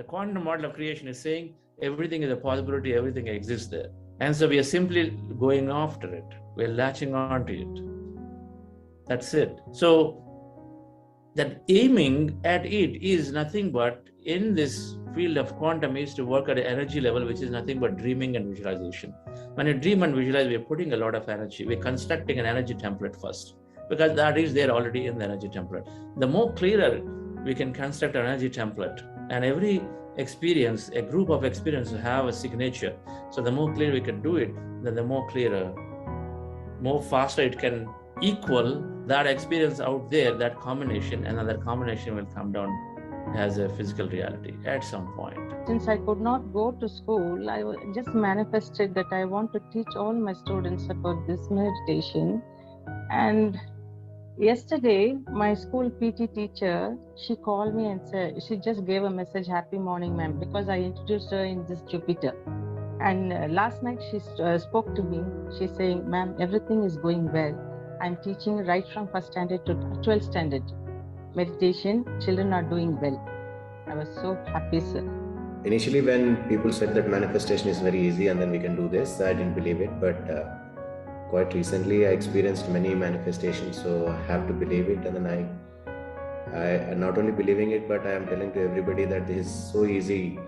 The quantum model of creation is saying everything is a possibility, everything exists there. And so we are simply going after it. We're latching onto it. That's it. So that aiming at it is nothing but, in this field of quantum, is to work at an energy level which is nothing but dreaming and visualization. When you dream and visualize, we're putting a lot of energy. We're constructing an energy template first, because that is there already in the energy template. The more clearer we can construct an energy template, and every experience, a group of experiences have a signature. So the more clear we can do it, then the more clearer, more faster it can equal that experience out there, that combination, and then that combination will come down as a physical reality at some point. Since I could not go to school, I just manifested that I want to teach all my students about this meditation. And yesterday, my school PT teacher, she called me and said, she just gave a message, "Happy morning, ma'am," because I introduced her in this Jupiter. And last night she spoke to me. She's saying, "Ma'am, everything is going well. I'm teaching right from 1st standard to 12th standard. Meditation, children are doing well." I was so happy, sir. Initially, when people said that manifestation is very easy and then we can do this, I didn't believe it. But quite recently, I experienced many manifestations, so I have to believe it. And then I not only believing it, but I am telling to everybody that this is so easy.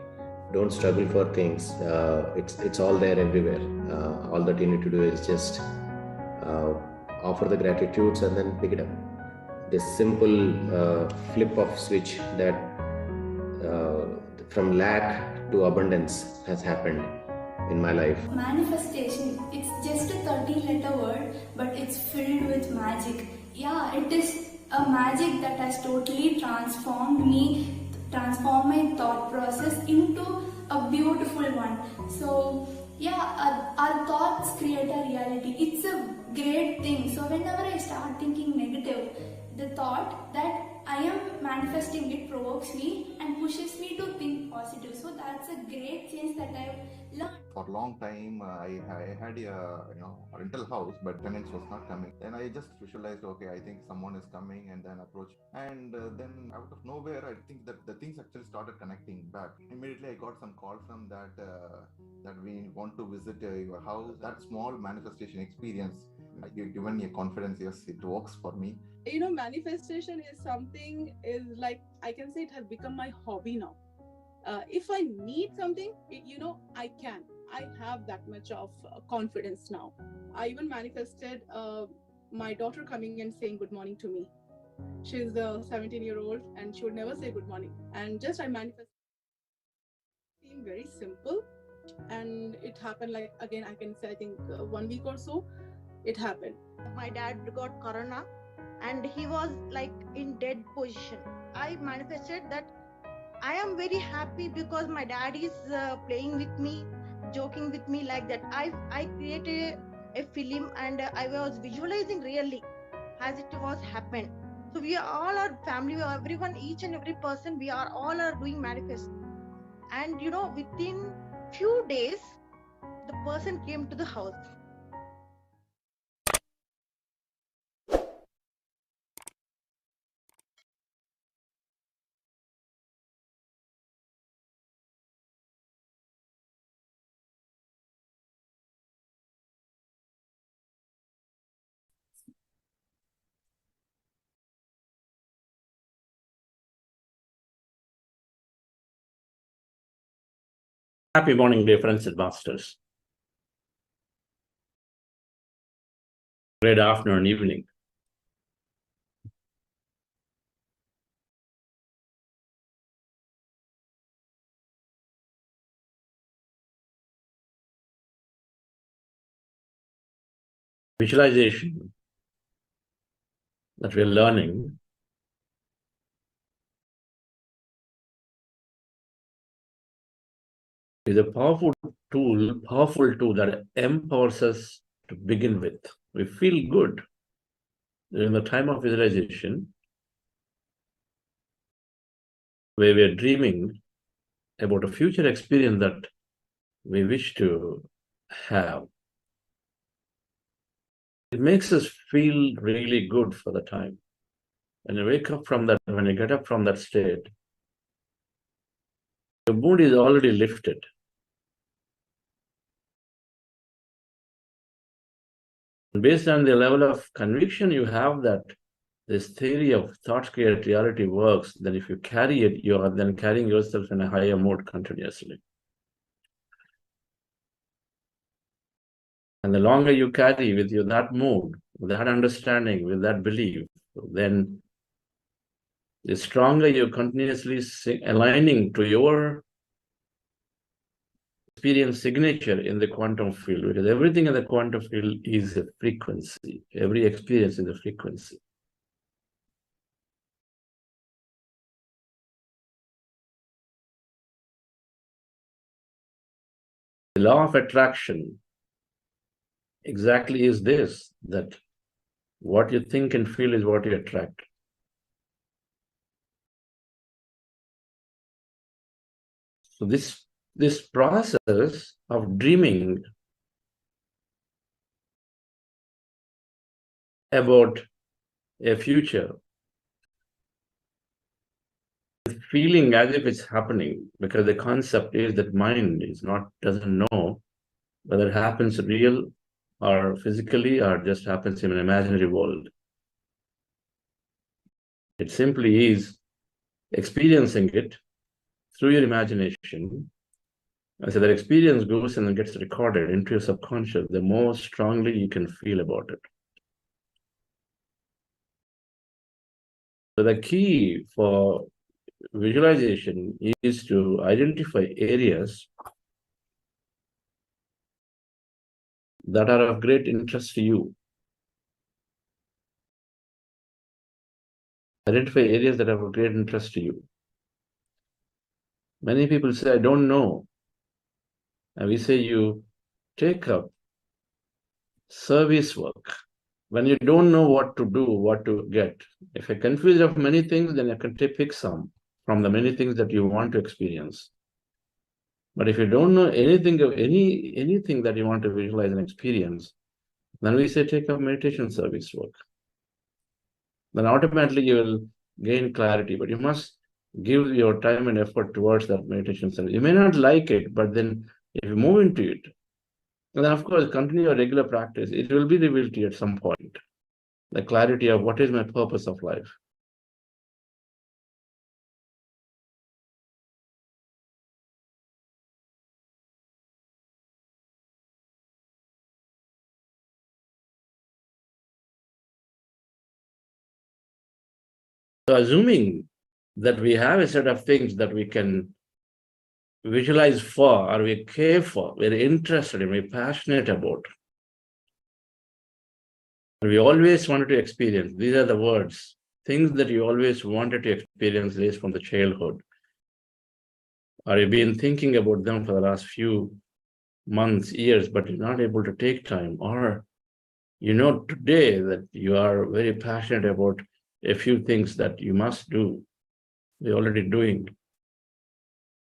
Don't struggle for things. It's all there everywhere. All that you need to do is just offer the gratitudes and then pick it up. This simple flip of switch that from lack to abundance has happened in my life. Manifestation, it's just a 13-letter word, but it's filled with magic. Yeah, it is a magic that has totally transformed me, transformed my thought process into a beautiful one. So yeah, our thoughts create a reality. It's a great thing. So whenever I start thinking negative, the thought that I am manifesting, it provokes me and pushes me to think positive. So that's a great change that I've learned. For a long time, I had a rental house, but tenants was not coming. Then I just visualized, okay, I think someone is coming, and then approach. And then out of nowhere, I think that the things actually started connecting back. Immediately, I got some call from that we want to visit your house. That small manifestation experience, you've given me a confidence. Yes, it works for me. Manifestation is something, is like, I can say it has become my hobby now. If I need something, I can. I have that much of confidence now. I even manifested my daughter coming and saying good morning to me. She's a 17-year-old and she would never say good morning. And just I manifested. It seemed very simple. And it happened, like, again, I can say, I think 1 week or so, it happened. My dad got corona and he was like in dead position. I manifested that I am very happy because my dad is playing with me, joking with me like that. I created a film and I was visualizing really as it was happened. So we are all our family, everyone, each and every person, we are all are doing manifest. And within few days, the person came to the house. Happy morning, dear friends and masters. Great afternoon, evening. Visualization that we're learning is a powerful tool that empowers us to begin with. We feel good during the time of visualization, where we are dreaming about a future experience that we wish to have. It makes us feel really good for the time. When you wake up from that, when you get up from that state, The mood is already lifted. Based on the level of conviction you have that this theory of thoughts create reality works, then if you carry it, you are then carrying yourself in a higher mode continuously. And the longer you carry with you that mood, with that understanding, with that belief, then the stronger you're continuously aligning to your experience signature in the quantum field, because everything in the quantum field is a frequency. Every experience is a frequency. The law of attraction exactly is this, that what you think and feel is what you attract. So this process of dreaming about a future, feeling as if it's happening, because the concept is that mind doesn't know whether it happens real or physically or just happens in an imaginary world. It simply is experiencing it through your imagination. So that experience goes and then gets recorded into your subconscious, the more strongly you can feel about it. So the key for visualization is to identify areas that are of great interest to you. Identify areas that are of great interest to you. Many people say, I don't know. And we say you take up service work. When you don't know what to do, what to get. If you're confused of many things, then you can pick some from the many things that you want to experience. But if you don't know anything of anything that you want to visualize and experience, then we say take up meditation service work. Then automatically you will gain clarity, but you must give your time and effort towards that meditation service. You may not like it, but then if you move into it, and then of course continue your regular practice, it will be revealed to you at some point. The clarity of what is my purpose of life. So assuming that we have a set of things that we can visualize for, or we care for, we're interested in, we're passionate about, and we always wanted to experience, these are the words, things that you always wanted to experience raised from the childhood, or you've been thinking about them for the last few months, years, but you're not able to take time, or you know today that you are very passionate about a few things that you must do, you're already doing.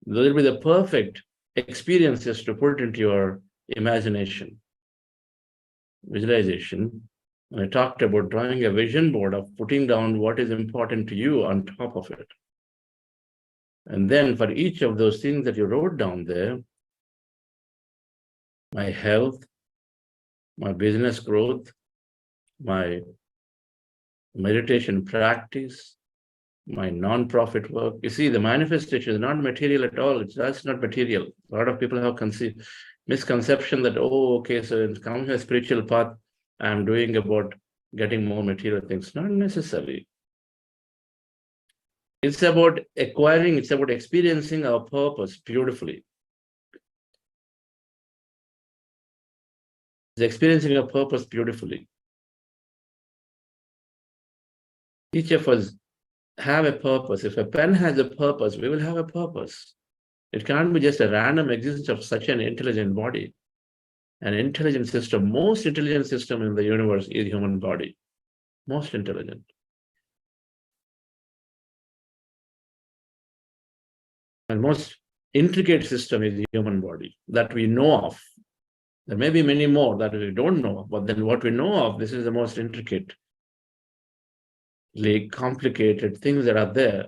Those will be the perfect experiences to put into your imagination, visualization. And I talked about drawing a vision board of putting down what is important to you on top of it. And then for each of those things that you wrote down there, my health, my business growth, my meditation practice, my non-profit work. You see, the manifestation is not material at all. That's not material. A lot of people have misconception that, oh, okay, so in coming to a spiritual path, I'm doing about getting more material things. Not necessarily. It's about acquiring, it's about experiencing our purpose beautifully. It's experiencing our purpose beautifully. Each of us have a purpose. If a pen has a purpose, we will have a purpose. It can't be just a random existence of such an intelligent body. An intelligent system, most intelligent system in the universe is human body. Most intelligent. And most intricate system is the human body that we know of. There may be many more that we don't know, but then what we know of, this is the most intricate, complicated things that are there.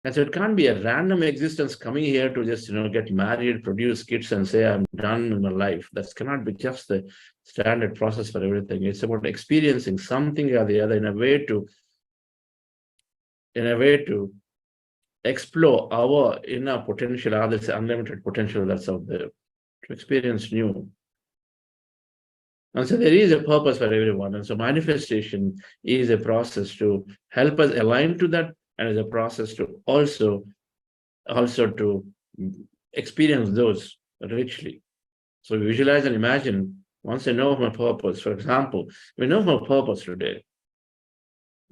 And so it can't be a random existence coming here to just, get married, produce kids and say, I'm done in my life. That cannot be just the standard process for everything. It's about experiencing something or the other in a way to explore our inner potential, or this unlimited potential that's out there, to experience new. And so there is a purpose for everyone. And so manifestation is a process to help us align to that, and is a process to also to experience those richly. So visualize and imagine, once I know my purpose, for example, we know my purpose today.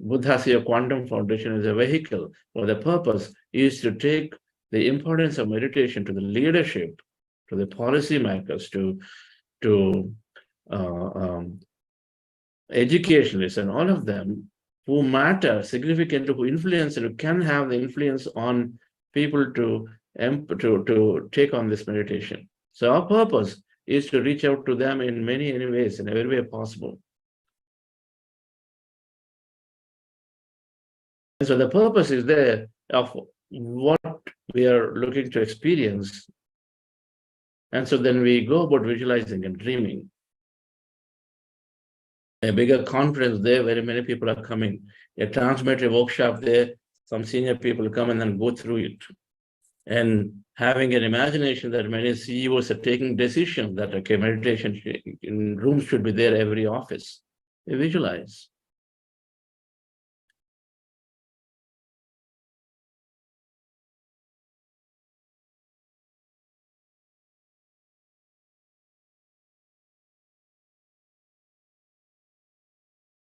Buddha's quantum foundation is a vehicle, or the purpose is to take the importance of meditation to the leadership, to the policymakers, to educationalists, and all of them who matter significantly, who influence and who can have the influence on people to take on this meditation. So our purpose is to reach out to them in many ways, in every way possible. And so the purpose is there of what we are looking to experience. And so then we go about visualizing and dreaming. A bigger conference there, very many people are coming. A transformative workshop there, some senior people come and then go through it. And having an imagination that many CEOs are taking decisions that, okay, meditation in rooms should be there every office. They visualize.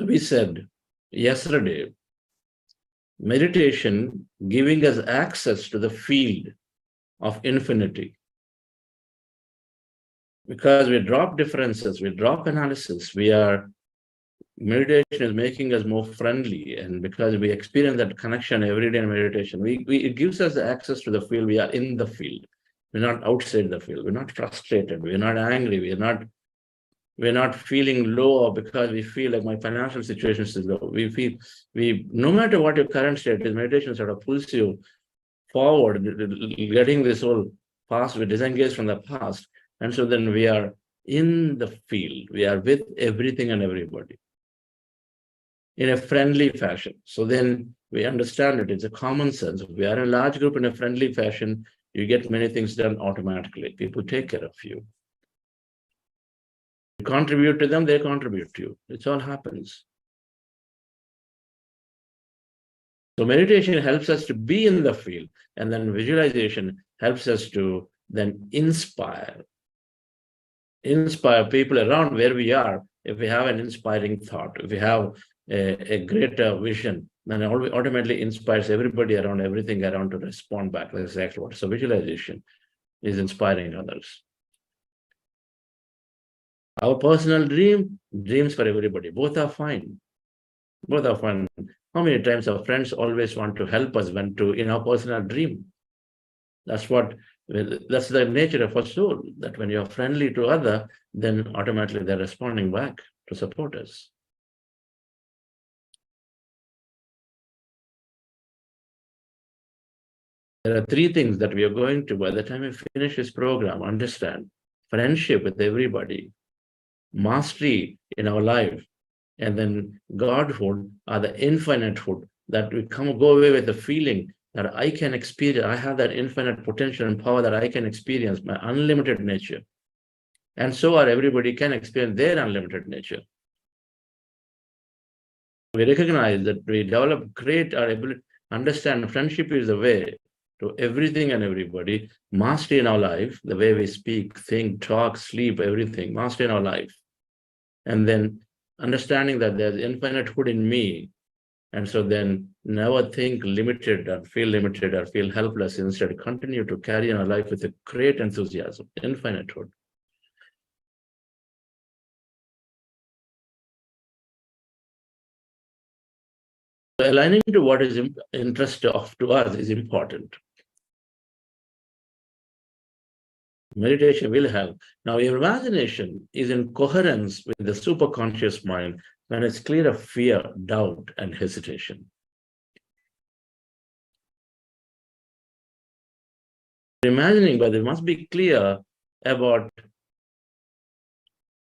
We said yesterday, meditation giving us access to the field of infinity. Because we drop differences, we drop analysis, meditation is making us more friendly, and because we experience that connection every day in meditation, it gives us the access to the field. We are in the field. We're not outside the field. We're not frustrated. We're not angry. We're not feeling low because we feel like my financial situation is low. No matter what your current state is, meditation sort of pulls you forward, getting this whole past, we disengage from the past. And so then we are in the field. We are with everything and everybody in a friendly fashion. So then we understand it. It's a common sense. If we are in a large group in a friendly fashion, you get many things done automatically. People take care of you. You contribute to them, they contribute to you. It all happens. So meditation helps us to be in the field, and then visualization helps us to then inspire people around where we are. If we have an inspiring thought, if we have a greater vision, then it automatically inspires everybody around, everything around to respond back. That's exactly what. So visualization is inspiring others. Our personal dreams for everybody, both are fine. Both are fine. How many times our friends always want to help us in our personal dream? That's the nature of our soul, that when you're friendly to other, then automatically they're responding back to support us. There are three things that we are going to, by the time we finish this program, understand: friendship with everybody, mastery in our life, and then Godhood, or the infinitehood, that we go away with the feeling that I can experience, I have that infinite potential and power that I can experience, my unlimited nature. And so everybody can experience their unlimited nature. We recognize that we develop, create our ability, understand friendship is the way to everything and everybody, mastery in our life, the way we speak, think, talk, sleep, everything, mastery in our life. And then understanding that there's infinite hood in me. And so then never think limited or feel helpless. Instead, continue to carry on our life with a great enthusiasm, infinite hood. Aligning to what is interest to us is important. Meditation will help. Now, your imagination is in coherence with the superconscious mind when it's clear of fear, doubt, and hesitation. imagining, but we must be clear about,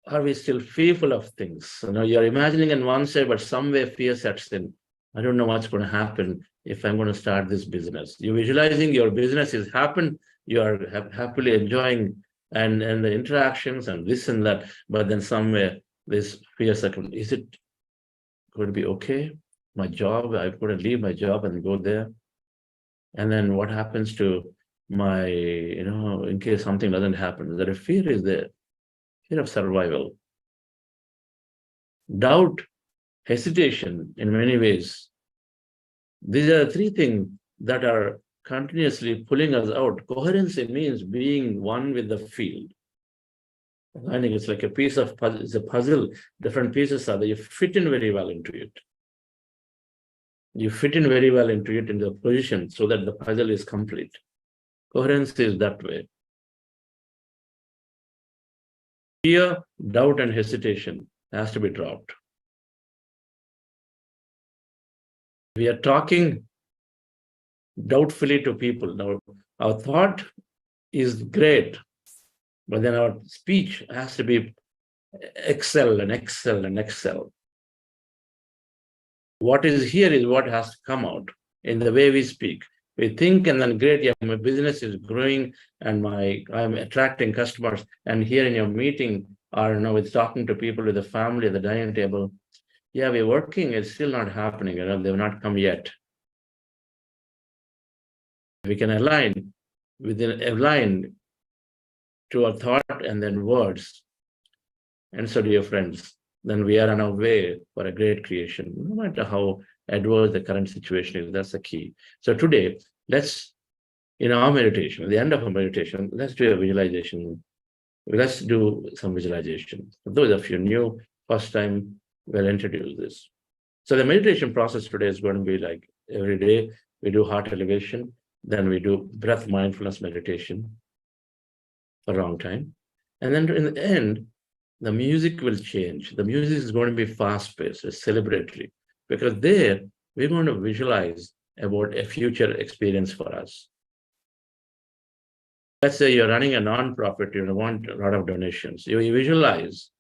are we still fearful of things? You're imagining in one side, but somewhere fear sets in. I don't know what's going to happen if I'm going to start this business. You're visualizing your business is happened, you are happily enjoying and the interactions and this and that, but then somewhere this fear second, is it going to be okay? My job, I'm going to leave my job and go there. And then what happens to my, in case something doesn't happen, that a fear is there, fear of survival. Doubt, hesitation in many ways. These are three things that are continuously pulling us out. Coherency means being one with the field. I think it's like a piece of puzzle, it's a puzzle, different pieces are there, you fit in very well into it. You fit in very well into it in the position so that the puzzle is complete. Coherency is that way. Fear, doubt, and hesitation has to be dropped. We are talking doubtfully to people. Now, our thought is great, but then our speech has to be excel and excel and excel. What is here is what has to come out in the way we speak. We think and then great, yeah, my business is growing and I'm attracting customers. And here in your meeting, or with talking to people with the family at the dining table, yeah, we're working, it's still not happening, they've not come yet. We can align to our thought and then words. And so, dear friends, then we are on our way for a great creation, no matter how adverse the current situation is. That's the key. So today, let's, in our meditation, at the end of our meditation, let's do a visualization. Let's do some visualization. For those of you new, first time, we'll introduce this. So the meditation process today is going to be like every day, we do heart elevation, then we do breath mindfulness meditation for a long time. And then in the end, the music will change. The music is going to be fast-paced, celebratory, because there we're going to visualize about a future experience for us. Let's say you're running a non-profit, you want a lot of donations. You visualize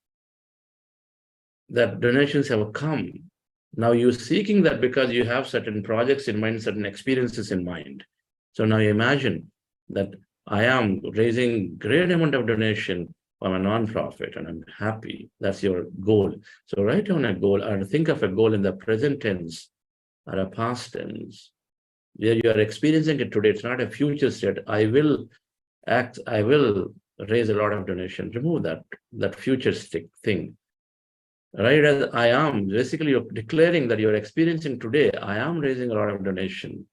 that donations have come. Now you're seeking that because you have certain projects in mind, certain experiences in mind. So now you imagine that I am raising great amount of donation from a non-profit and I'm happy. That's your goal. So write down a goal or think of a goal in the present tense or a past tense. Where you are experiencing it today, it's not a future state. I will raise a lot of donation. Remove that futuristic thing. Right as I am, basically you're declaring that you're experiencing today, I am raising a lot of donation.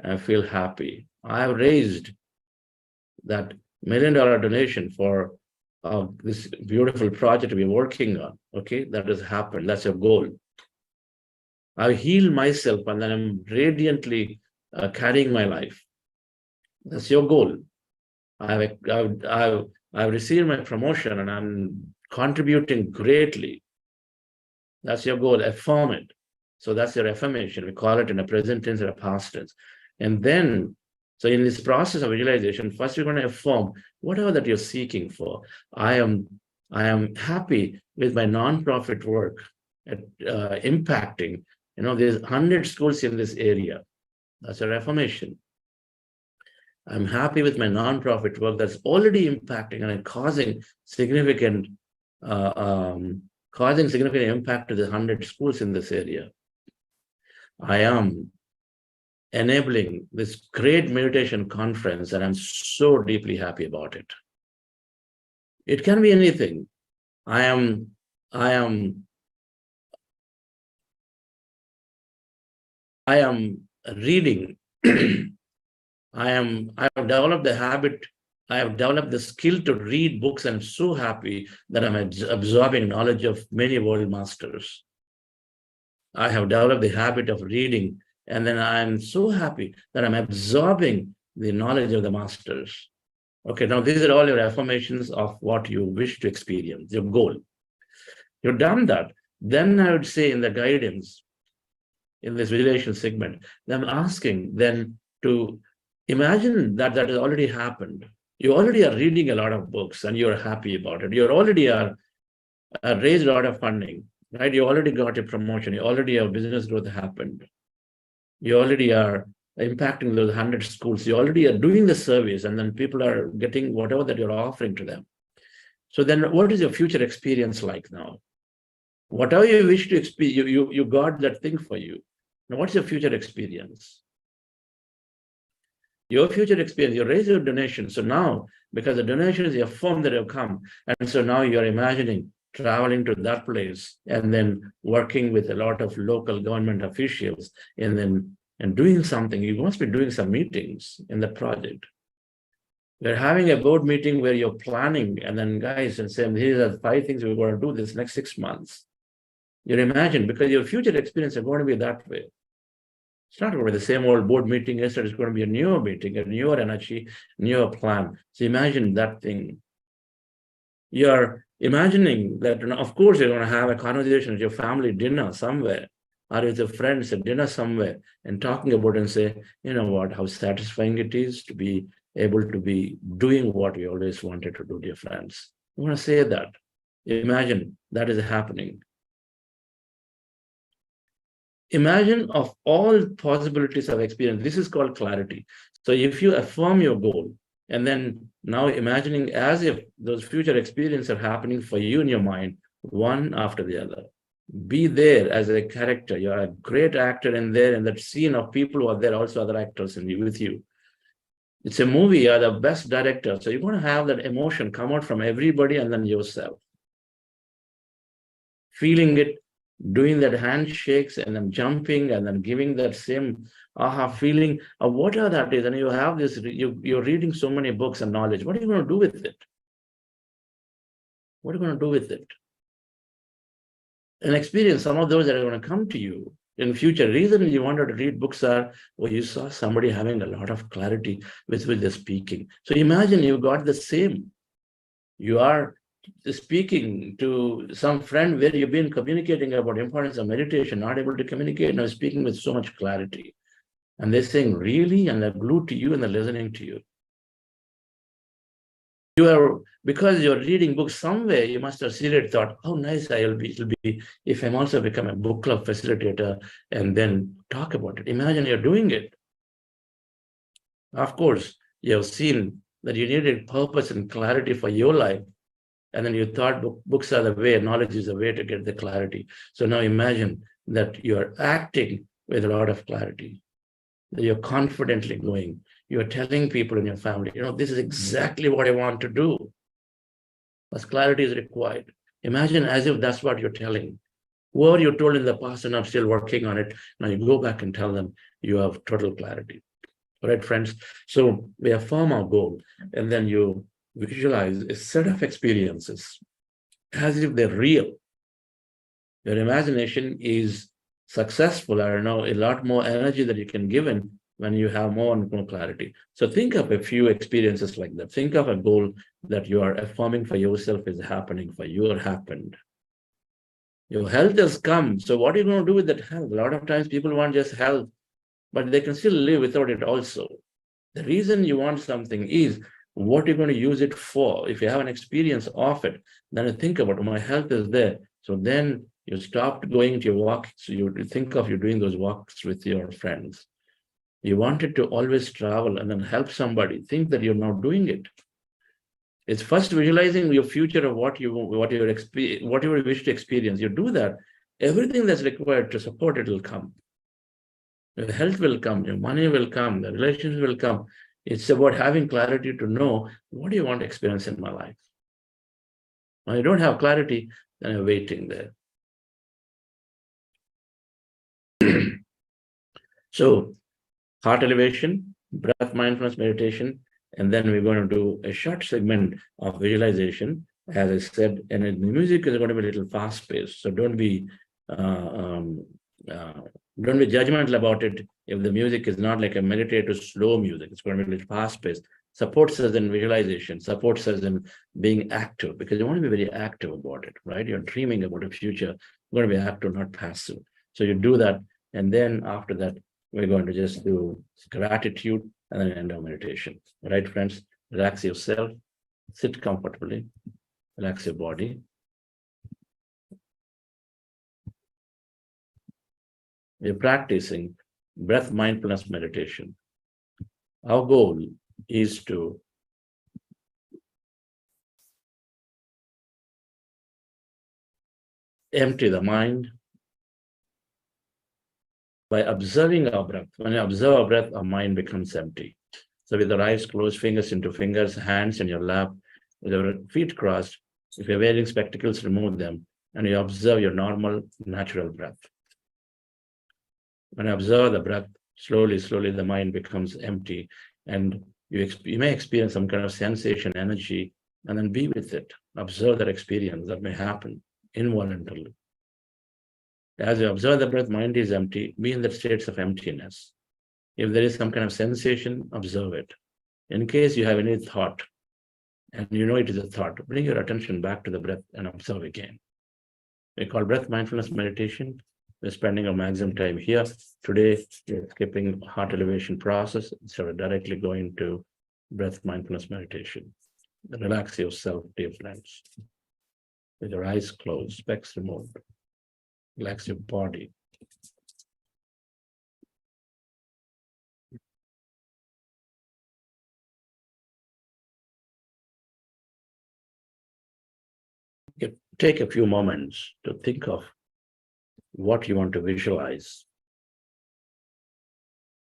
I feel happy. I have raised that $1 million donation for this beautiful project we're working on. Okay, that has happened. That's your goal. I've healed myself and then I'm radiantly carrying my life. That's your goal. I've received my promotion and I'm contributing greatly. That's your goal. Affirm it. So that's your affirmation. We call it in a present tense or a past tense. And then, so in this process of visualization, first you're going to affirm whatever that you're seeking for. I am happy with my nonprofit work at impacting. There's 100 schools in this area. That's your affirmation. I'm happy with my nonprofit work that's already impacting and causing significant impact to the 100 schools in this area. I am enabling this great meditation conference and I'm so deeply happy about it. It can be anything. I am reading. I have developed the habit, I have developed the skill to read books and I'm so happy that I'm absorbing knowledge of many world masters. I have developed the habit of reading and then I'm so happy that I'm absorbing the knowledge of the masters. Okay, now these are all your affirmations of what you wish to experience, your goal. You've done that. Then I would say in the guidance, in this visualization segment, I'm asking then to Imagine that has already happened. You already are reading a lot of books and you're happy about it. You already are raised a lot of funding, right? You already got a promotion. You already have business growth happened. You already are impacting those 100 schools. You already are doing the service, and then people are getting whatever that you're offering to them. So then what is your future experience like now? Whatever you wish to experience, you got that thing for you. Now, what's your future experience? Your future experience, you raise your donation. So now, because the donation is a form that have come, and so now you're imagining traveling to that place and then working with a lot of local government officials and doing something. You must be doing some meetings in the project. You're having a board meeting where you're planning, and then guys and saying, these are 5 things we're going to do this next 6 months. You imagine, because your future experience is going to be that way. It's not going to be the same old board meeting. Yesterday, it's going to be a newer meeting, a newer energy, newer plan. So imagine that thing. You're imagining that, of course, you're going to have a conversation with your family dinner somewhere, or with your friends at dinner somewhere, and talking about it and say, you know what, how satisfying it is to be able to be doing what we always wanted to do, dear friends. You want to say that. Imagine that is happening. Imagine of all possibilities of experience. This is called clarity. So if you affirm your goal, and then now imagining as if those future experiences are happening for you in your mind, one after the other. Be there as a character. You're a great actor in there, in that scene of people who are there, also other actors with you. It's a movie, you're the best director. So you're going to have that emotion come out from everybody and then yourself. Feeling it, doing that handshakes and then jumping and then giving that same aha feeling of whatever that is. And you have this, you're reading so many books and knowledge. What are you going to do with it? What are you going to do with it? And experience some of those that are going to come to you in future. Reason you wanted to read books are, well, you saw somebody having a lot of clarity with which they're speaking. So imagine you got the same. You are speaking to some friend where you've been communicating about the importance of meditation, not able to communicate, now speaking with so much clarity. And they're saying, really? And they're glued to you and they're listening to you. You are, because you're reading books somewhere, you must have seriously thought, how nice it'll be if I'm also become a book club facilitator and then talk about it. Imagine you're doing it. Of course, you have seen that you needed purpose and clarity for your life. And then you thought books are the way, knowledge is the way to get the clarity. So now imagine that you're acting with a lot of clarity, that you're confidently going. You're telling people in your family, you know, this is exactly what I want to do. Because clarity is required. Imagine as if that's what you're telling. Whoever you told in the past and I'm still working on it, now you go back and tell them you have total clarity. All right, friends? So we affirm our goal, and then you visualize a set of experiences as if they're real. Your imagination is successful. I don't know, a lot more energy that you can give in when you have more and more clarity. So think of a few experiences like that. Think of a goal that you are affirming for yourself is happening for you or happened. Your health has come. So what are you going to do with that health? A lot of times people want just health, but they can still live without it also. The reason you want something is what you're going to use it for. If you have an experience of it, then you think about, my health is there. So then you stopped going to your walk. So you think of you doing those walks with your friends. You wanted to always travel and then help somebody. Think that you're now doing it. It's first visualizing your future of what you wish to experience. You do that. Everything that's required to support it will come. Your health will come. Your money will come. The relations will come. It's about having clarity to know what do you want to experience in my life. When you don't have clarity, then you're waiting there. So, heart elevation, breath mindfulness meditation, and then we're going to do a short segment of visualization, as I said, and the music is going to be a little fast-paced, so don't be judgmental about it if the music is not like a meditative slow music. It's going to be a little fast-paced. Supports us in visualization, supports us in being active, because you want to be very active about it, right? You're dreaming about a future. You're going to be active, not passive. So you do that, and then after that, We're going to just do gratitude and then end our meditation. All right, friends, relax yourself, sit comfortably, relax your body. We're practicing breath mindfulness meditation. Our goal is to empty the mind by observing our breath. When you observe our breath, our mind becomes empty. So with your eyes closed, fingers into fingers, hands in your lap, with your feet crossed, if you're wearing spectacles, remove them, and you observe your normal, natural breath. When you observe the breath, slowly, the mind becomes empty, and you may experience some kind of sensation, energy, and then be with it. Observe that experience that may happen involuntarily. As you observe the breath, mind is empty, be in the states of emptiness. If there is some kind of sensation, observe it. In case you have any thought, and you know it is a thought, bring your attention back to the breath and observe again. We call breath mindfulness meditation. We're spending our maximum time here. Today, we're skipping heart elevation process, instead of directly going to breath mindfulness meditation. Relax yourself, dear friends. With your eyes closed, specs removed. Relax your body. Take a few moments to think of what you want to visualize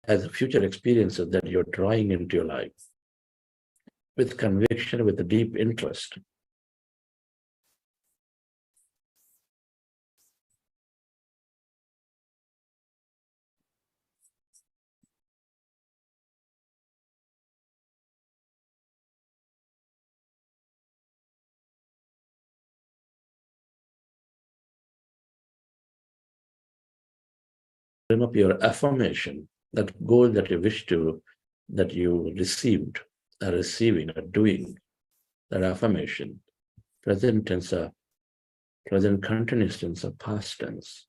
as the future experiences that you're drawing into your life with conviction, with a deep interest. Bring up your affirmation, that goal that you wish to, that you received, are receiving, are doing, that affirmation, present tense, present continuous tense, or past tense.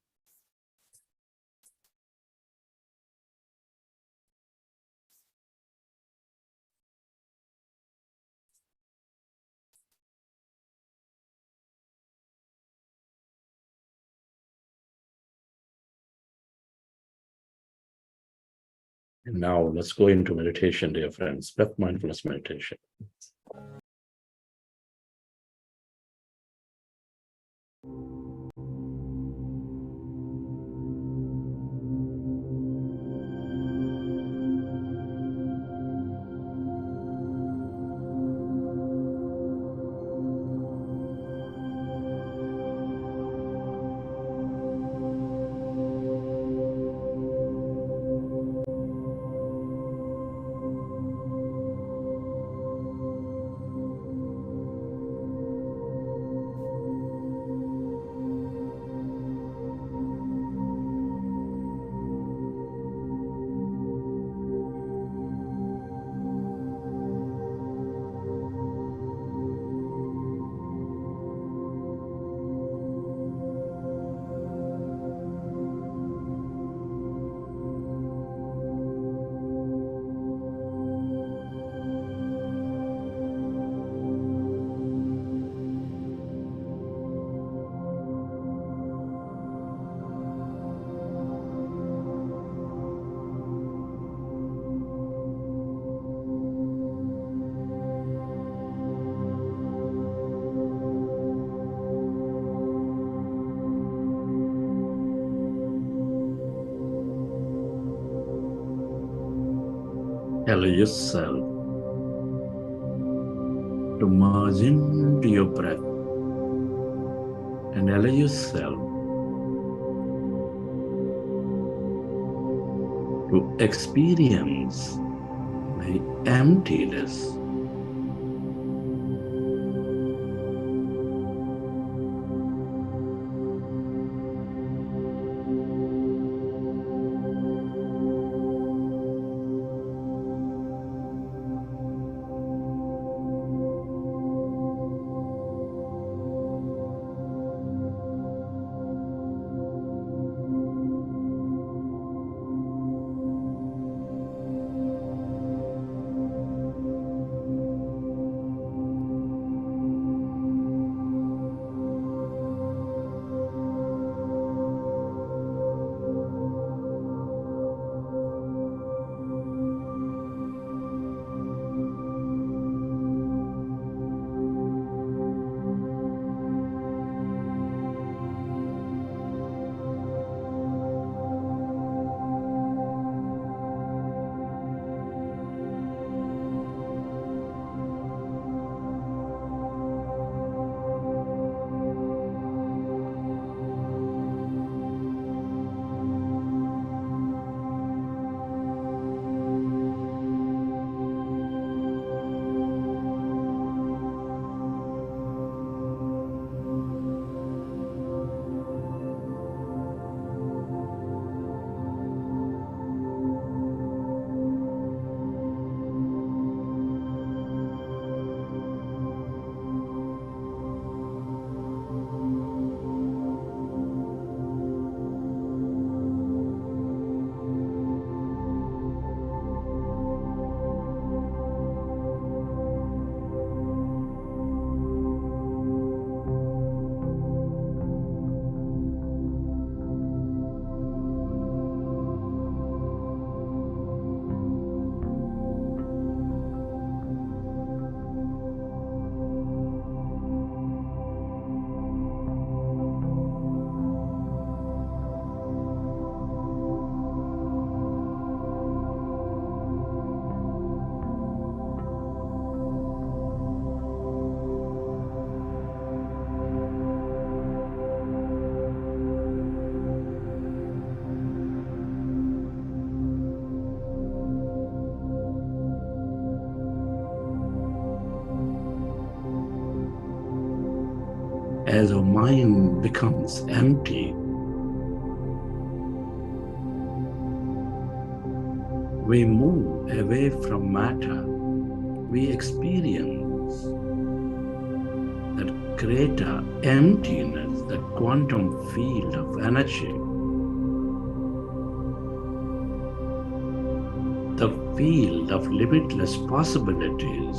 And now let's go into meditation, dear friends, breath mindfulness meditation. Allow yourself to merge into your breath and allow yourself to experience the emptiness. as our mind becomes empty, we move away from matter. We experience that greater emptiness, that quantum field of energy, the field of limitless possibilities.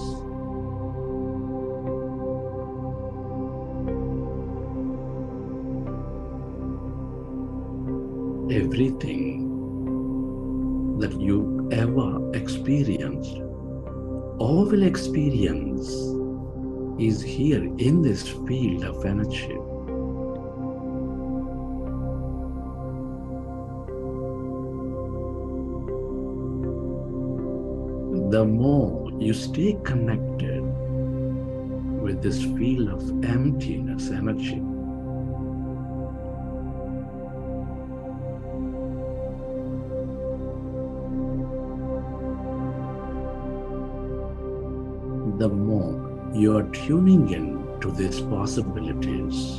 Everything that you ever experienced or will experience is here in this field of energy. The more you stay connected with this field of emptiness energy, the more you are tuning in to these possibilities.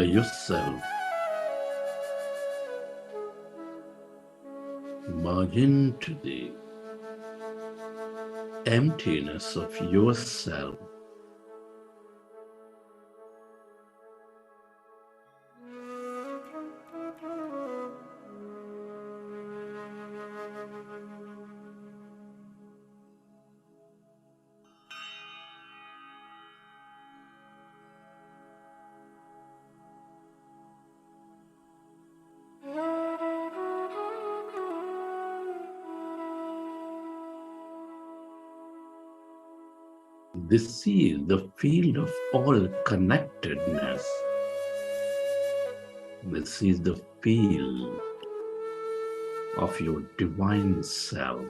yourself. Merge into the emptiness of yourself. This is the field of all connectedness. This is the field of your divine self.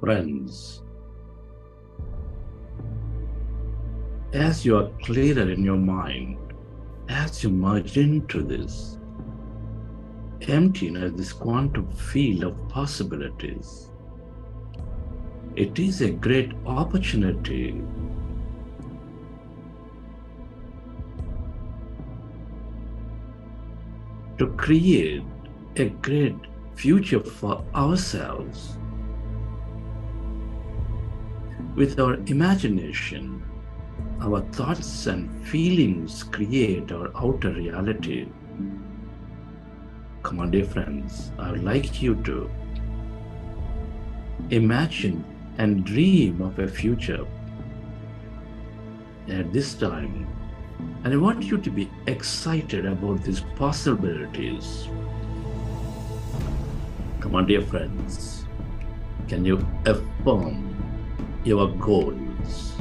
Friends, as you are clearer in your mind, as you merge into this emptiness, this quantum field of possibilities, it is a great opportunity to create a great future for ourselves. With our imagination, our thoughts and feelings create our outer reality. Come on, dear friends, I would like you to imagine and dream of a future at this time. And I want you to be excited about these possibilities. Come on, dear friends, can you affirm your goals?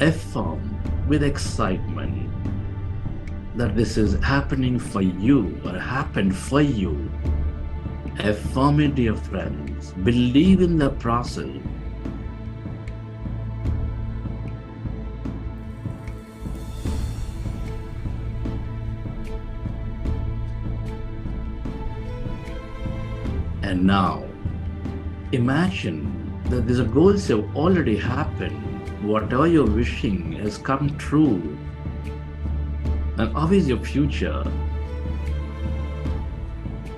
Affirm with excitement that this is happening for you or happened for you. Affirm it, dear friends. Believe in the process. And now, imagine that these goals have already happened. Whatever you're wishing has come true. And how is your future?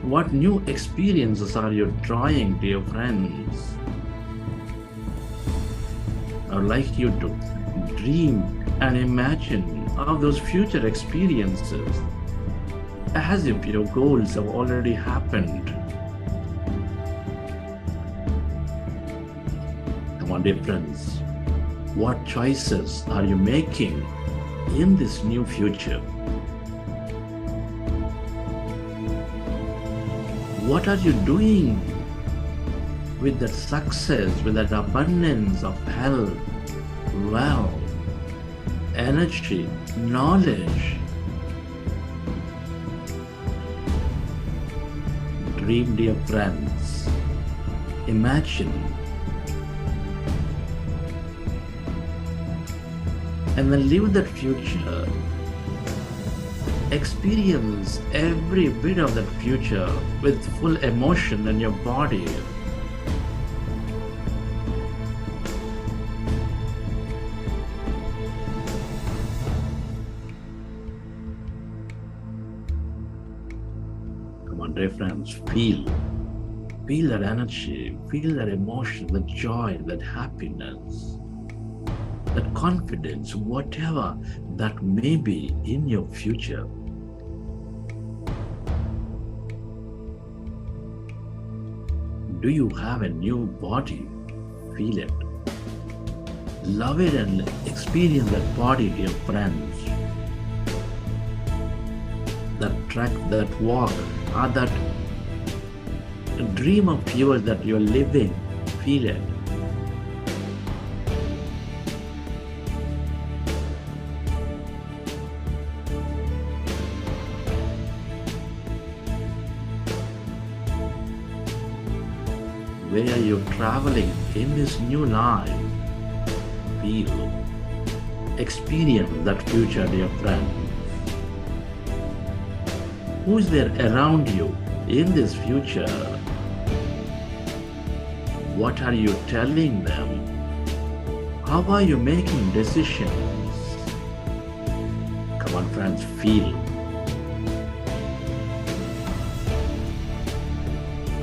What new experiences are you drawing, dear friends? I would like you to dream and imagine of those future experiences as if your goals have already happened. Come on, dear friends. What choices are you making in this new future? What are you doing with that success, with that abundance of health, wealth, energy, knowledge? Dream, dear friends. Imagine. And then live that future. Experience every bit of that future with full emotion in your body. Come on, dear friends, feel that energy, feel that emotion, that joy, that happiness, that confidence, whatever that may be in your future. Do you have a new body? Feel it. Love it and experience that body, dear friends. That track, that walk, or that dream of yours that you're living, feel it. Where you're traveling in this new life, feel, experience that future, dear friend. Who is there around you in this future? What are you telling them? How are you making decisions? Come on, friends, feel.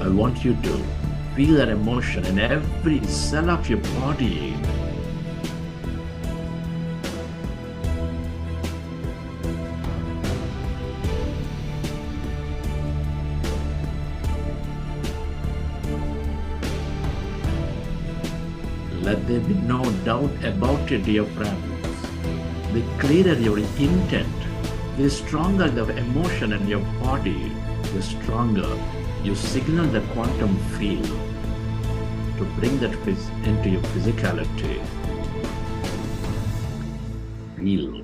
I want you to feel that emotion in every cell of your body. Let there be no doubt about it, dear friends. The clearer your intent, the stronger the emotion in your body, the stronger you signal the quantum field to bring that into your physicality. Feel.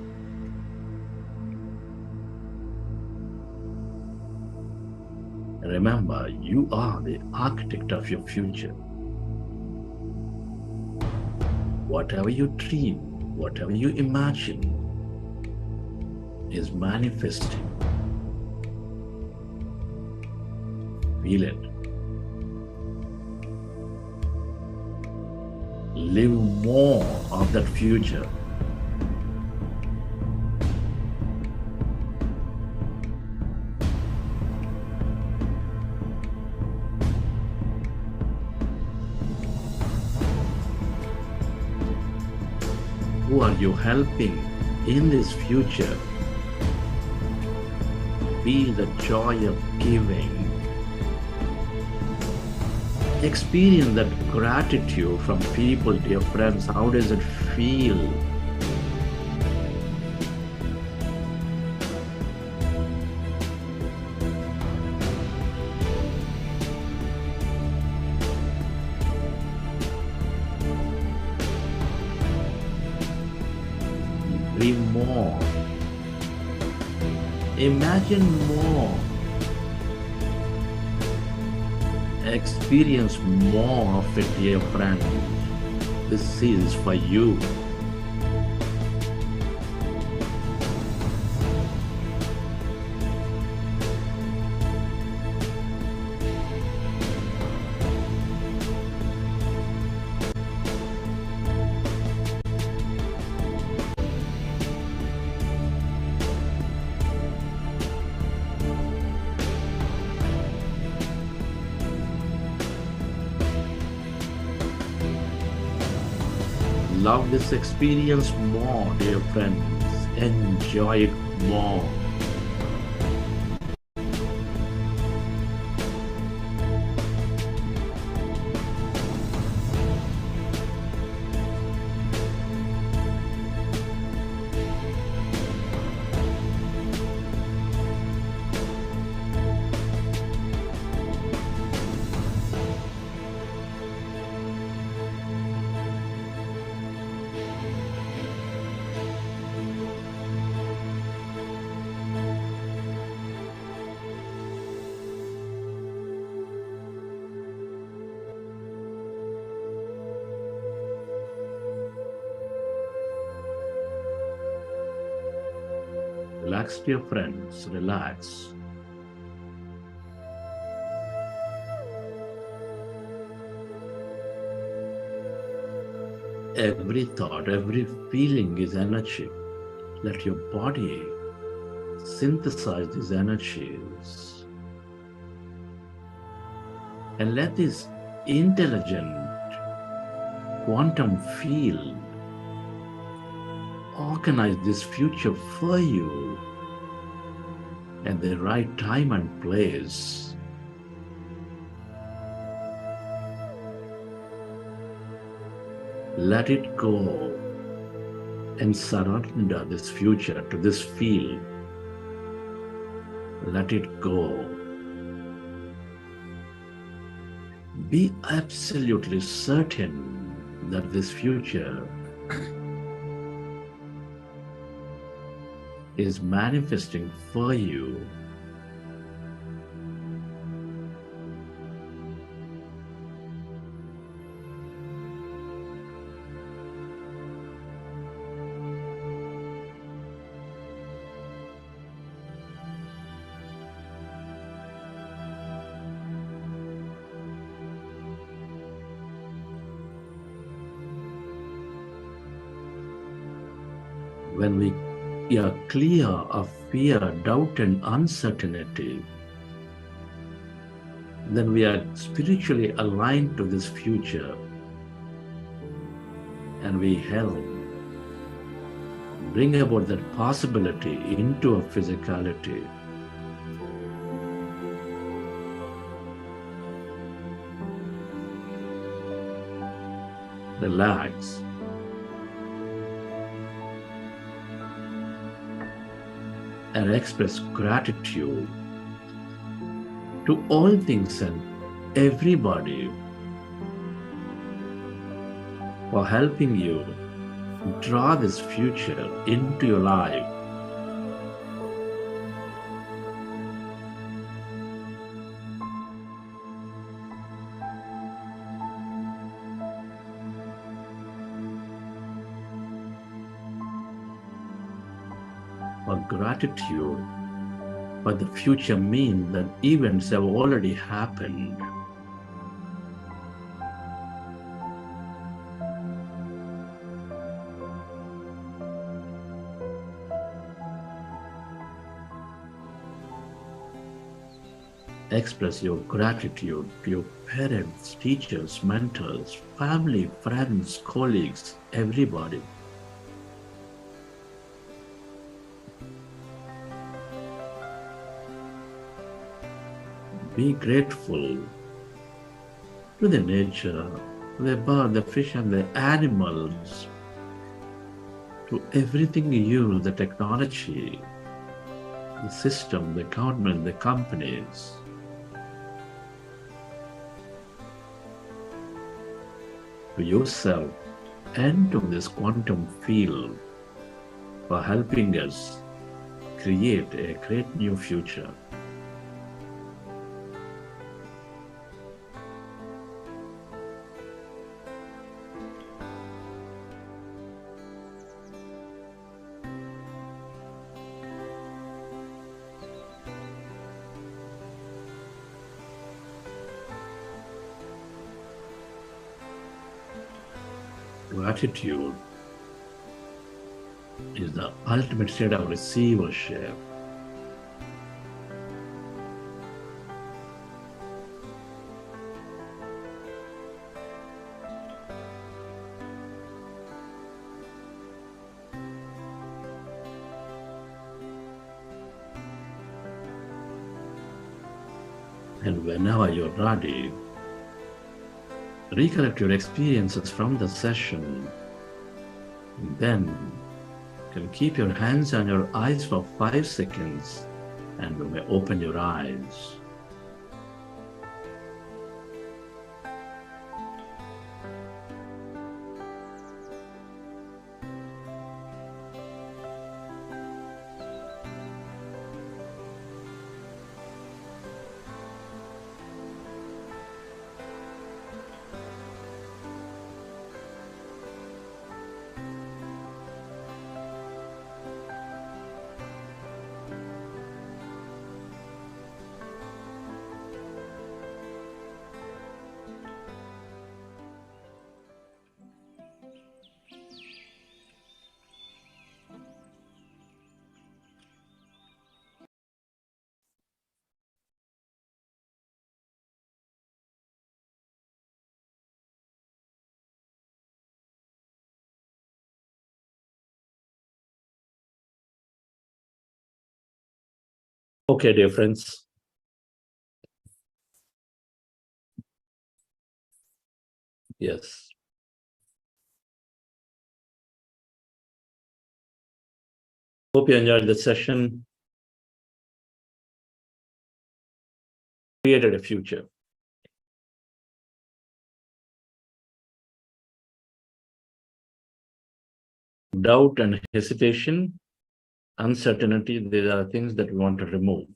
Remember, you are the architect of your future. Whatever you dream, whatever you imagine is manifesting. Feel it. Live more of that future. Who are you helping in this future? Feel the joy of giving. Experience that gratitude from people, dear friends. How does it feel? Dream more. Imagine more. Experience more of it, dear friends. This is for you. Love this experience more, dear friends. Enjoy it more. Relax, dear friends, relax. Every thought, every feeling is energy. Let your body synthesize these energies. And let this intelligent quantum field organize this future for you at the right time and place. Let it go and surrender this future to this field. Let it go. Be absolutely certain that this future is manifesting for you. When we are clear of fear, doubt, and uncertainty, then we are spiritually aligned to this future, and we help bring about that possibility into a physicality. Relax. And express gratitude to all things and everybody for helping you draw this future into your life. For gratitude for the future means that events have already happened. Express your gratitude to your parents, teachers, mentors, family, friends, colleagues, everybody. Be grateful to the nature, the bird, the fish, and the animals, to everything you use, the technology, the system, the government, the companies. To yourself and to this quantum field for for helping us create a great new future. Gratitude is the ultimate state of receivership. And whenever you're ready, recollect your experiences from the session. Then you can keep your hands on your eyes for 5 seconds and you may open your eyes. Okay, dear friends. Yes. Hope you enjoyed the session. Created a future. Doubt and hesitation, uncertainty, these are things that we want to remove.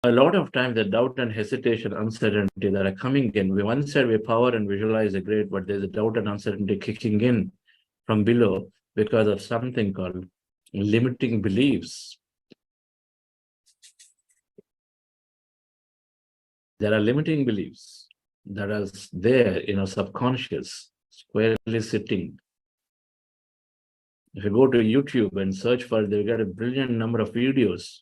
A lot of times the doubt and hesitation, uncertainty that are coming in, we once said we power and visualize a great, but there's a doubt and uncertainty kicking in from below because of something called limiting beliefs. There are limiting beliefs that are there in our subconscious, squarely sitting. If you go to YouTube and search for it, you'll get a brilliant number of videos.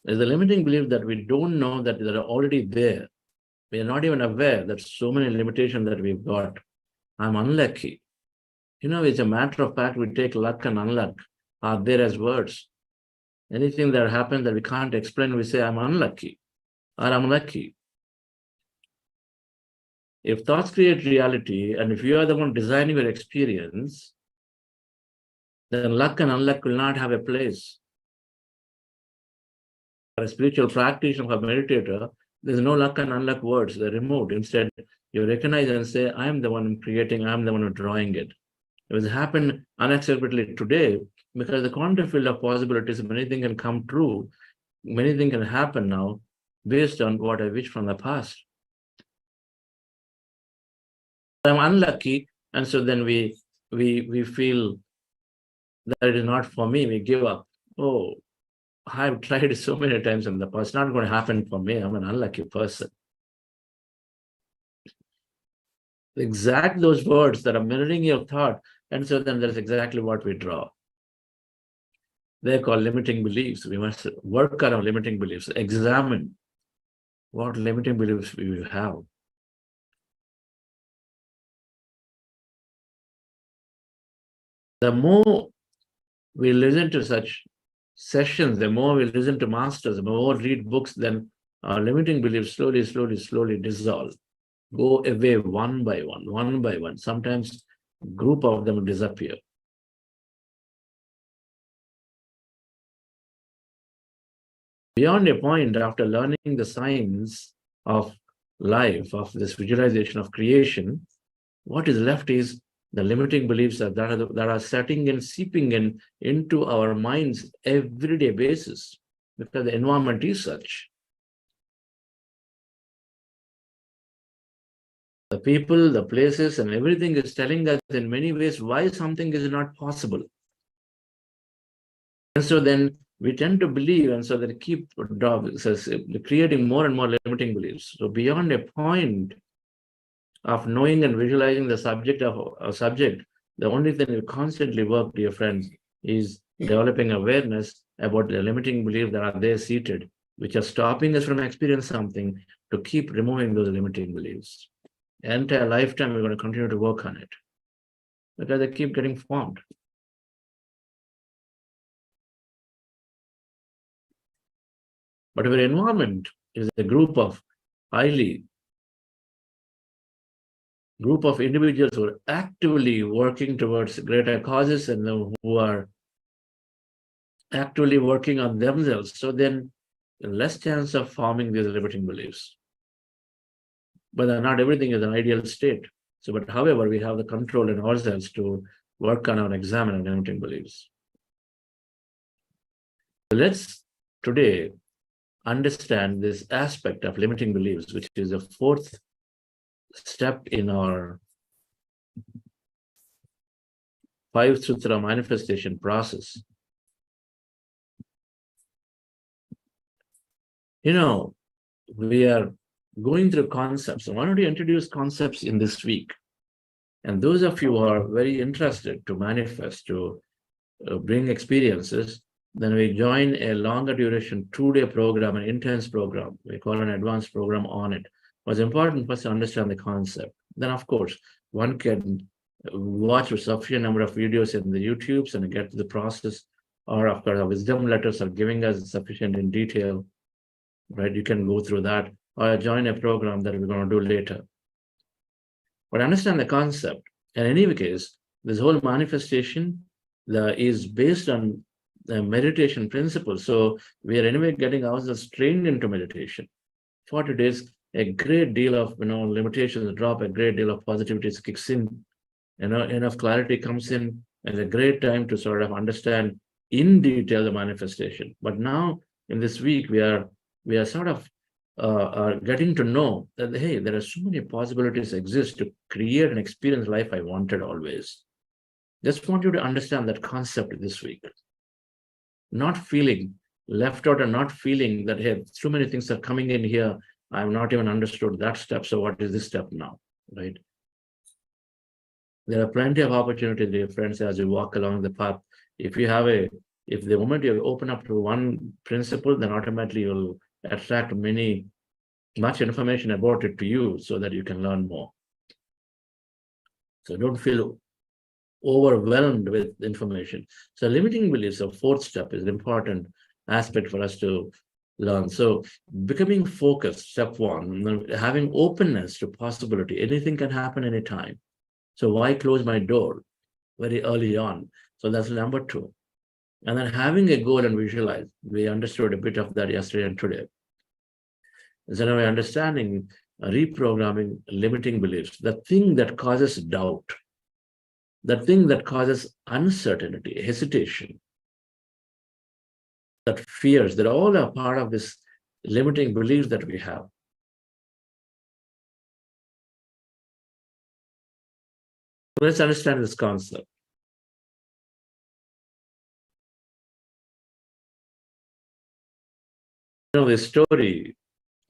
There's a limiting belief that we don't know that they're already there. We are not even aware that so many limitations that we've got. I'm unlucky. You know, it's a matter of fact, we take luck and unluck are there as words. Anything that happens that we can't explain, we say, I'm unlucky or I'm lucky. If thoughts create reality, and if you are the one designing your experience, then luck and unluck will not have a place. For a spiritual practitioner, for a meditator, there's no luck and unluck words, they're removed. Instead, you recognize and say, I'm the one creating, I'm the one drawing it. It has happened unexpectedly today because the quantum field of possibilities, many things can come true, many things can happen now based on what I wish from the past. I'm unlucky, and so then we feel that it is not for me, we give up. Oh, I've tried so many times in the past, it's not going to happen for me, I'm an unlucky person. Exact those words that are mirroring your thought, and so then that's exactly what we draw. They're called limiting beliefs. We must work on our limiting beliefs, examine what limiting beliefs we have. The more we listen to such sessions, the more we listen to masters, the more we read books, then our limiting beliefs slowly dissolve, go away one by one. Sometimes a group of them disappear. Beyond a point, after learning the science of life, of this visualization of creation, what is left is the limiting beliefs that are setting in, seeping in into our minds everyday basis, because the environment is such. The people, the places, and everything is telling us in many ways why something is not possible. And so then we tend to believe, and so they keep creating more and more limiting beliefs. So beyond a point of knowing and visualizing the subject of a subject, the only thing we constantly work, dear friends, is developing awareness about the limiting beliefs that are there seated, which are stopping us from experiencing something, to keep removing those limiting beliefs. The entire lifetime, we're going to continue to work on it because they keep getting formed. But if our environment is a group of individuals who are actively working towards greater causes and who are actively working on themselves, so then less chance of forming these limiting beliefs. But not everything is an ideal state. So, but however, we have the control in ourselves to work on and examine our limiting beliefs. So let's today understand this aspect of limiting beliefs, which is the fourth step in our 5 Sutra manifestation process. You know, we are going through concepts. So why don't you introduce concepts in this week? And those of you who are very interested to manifest, to bring experiences, then we join a longer duration 2-day program, an intense program. We call an advanced program on it. What's important first to understand the concept. Then, of course, one can watch a sufficient number of videos in the YouTubes and get to the process, or of course, our wisdom letters are giving us sufficient in detail, right? You can go through that, or join a program that we're going to do later. But understand the concept. And in any case, this whole manifestation is based on the meditation principles. So we are anyway getting ourselves trained into meditation. 40 days, a great deal of limitations drop, a great deal of positivity kicks in, enough clarity comes in, and a great time to sort of understand in detail the manifestation. But now in this week, we are sort of are getting to know that, hey, there are so many possibilities exist to create and experience life I wanted always. Just want you to understand that concept this week. Not feeling left out and not feeling that, hey, so many things are coming in here, I have not even understood that step, so what is this step now, right? There are plenty of opportunities, dear friends, as you walk along the path. If the moment you open up to one principle, then automatically you'll attract much information about it to you so that you can learn more. So don't feel overwhelmed with information. So limiting beliefs, the fourth step, is an important aspect for us to learn. So becoming focused, step one, having openness to possibility. Anything can happen anytime. So why close my door very early on? So that's number two. And then having a goal and visualize. We understood a bit of that yesterday and today. So now we're understanding, reprogramming limiting beliefs, the thing that causes doubt, the thing that causes uncertainty, hesitation, that fears, that all are part of this limiting beliefs that we have. Let's understand this concept. The story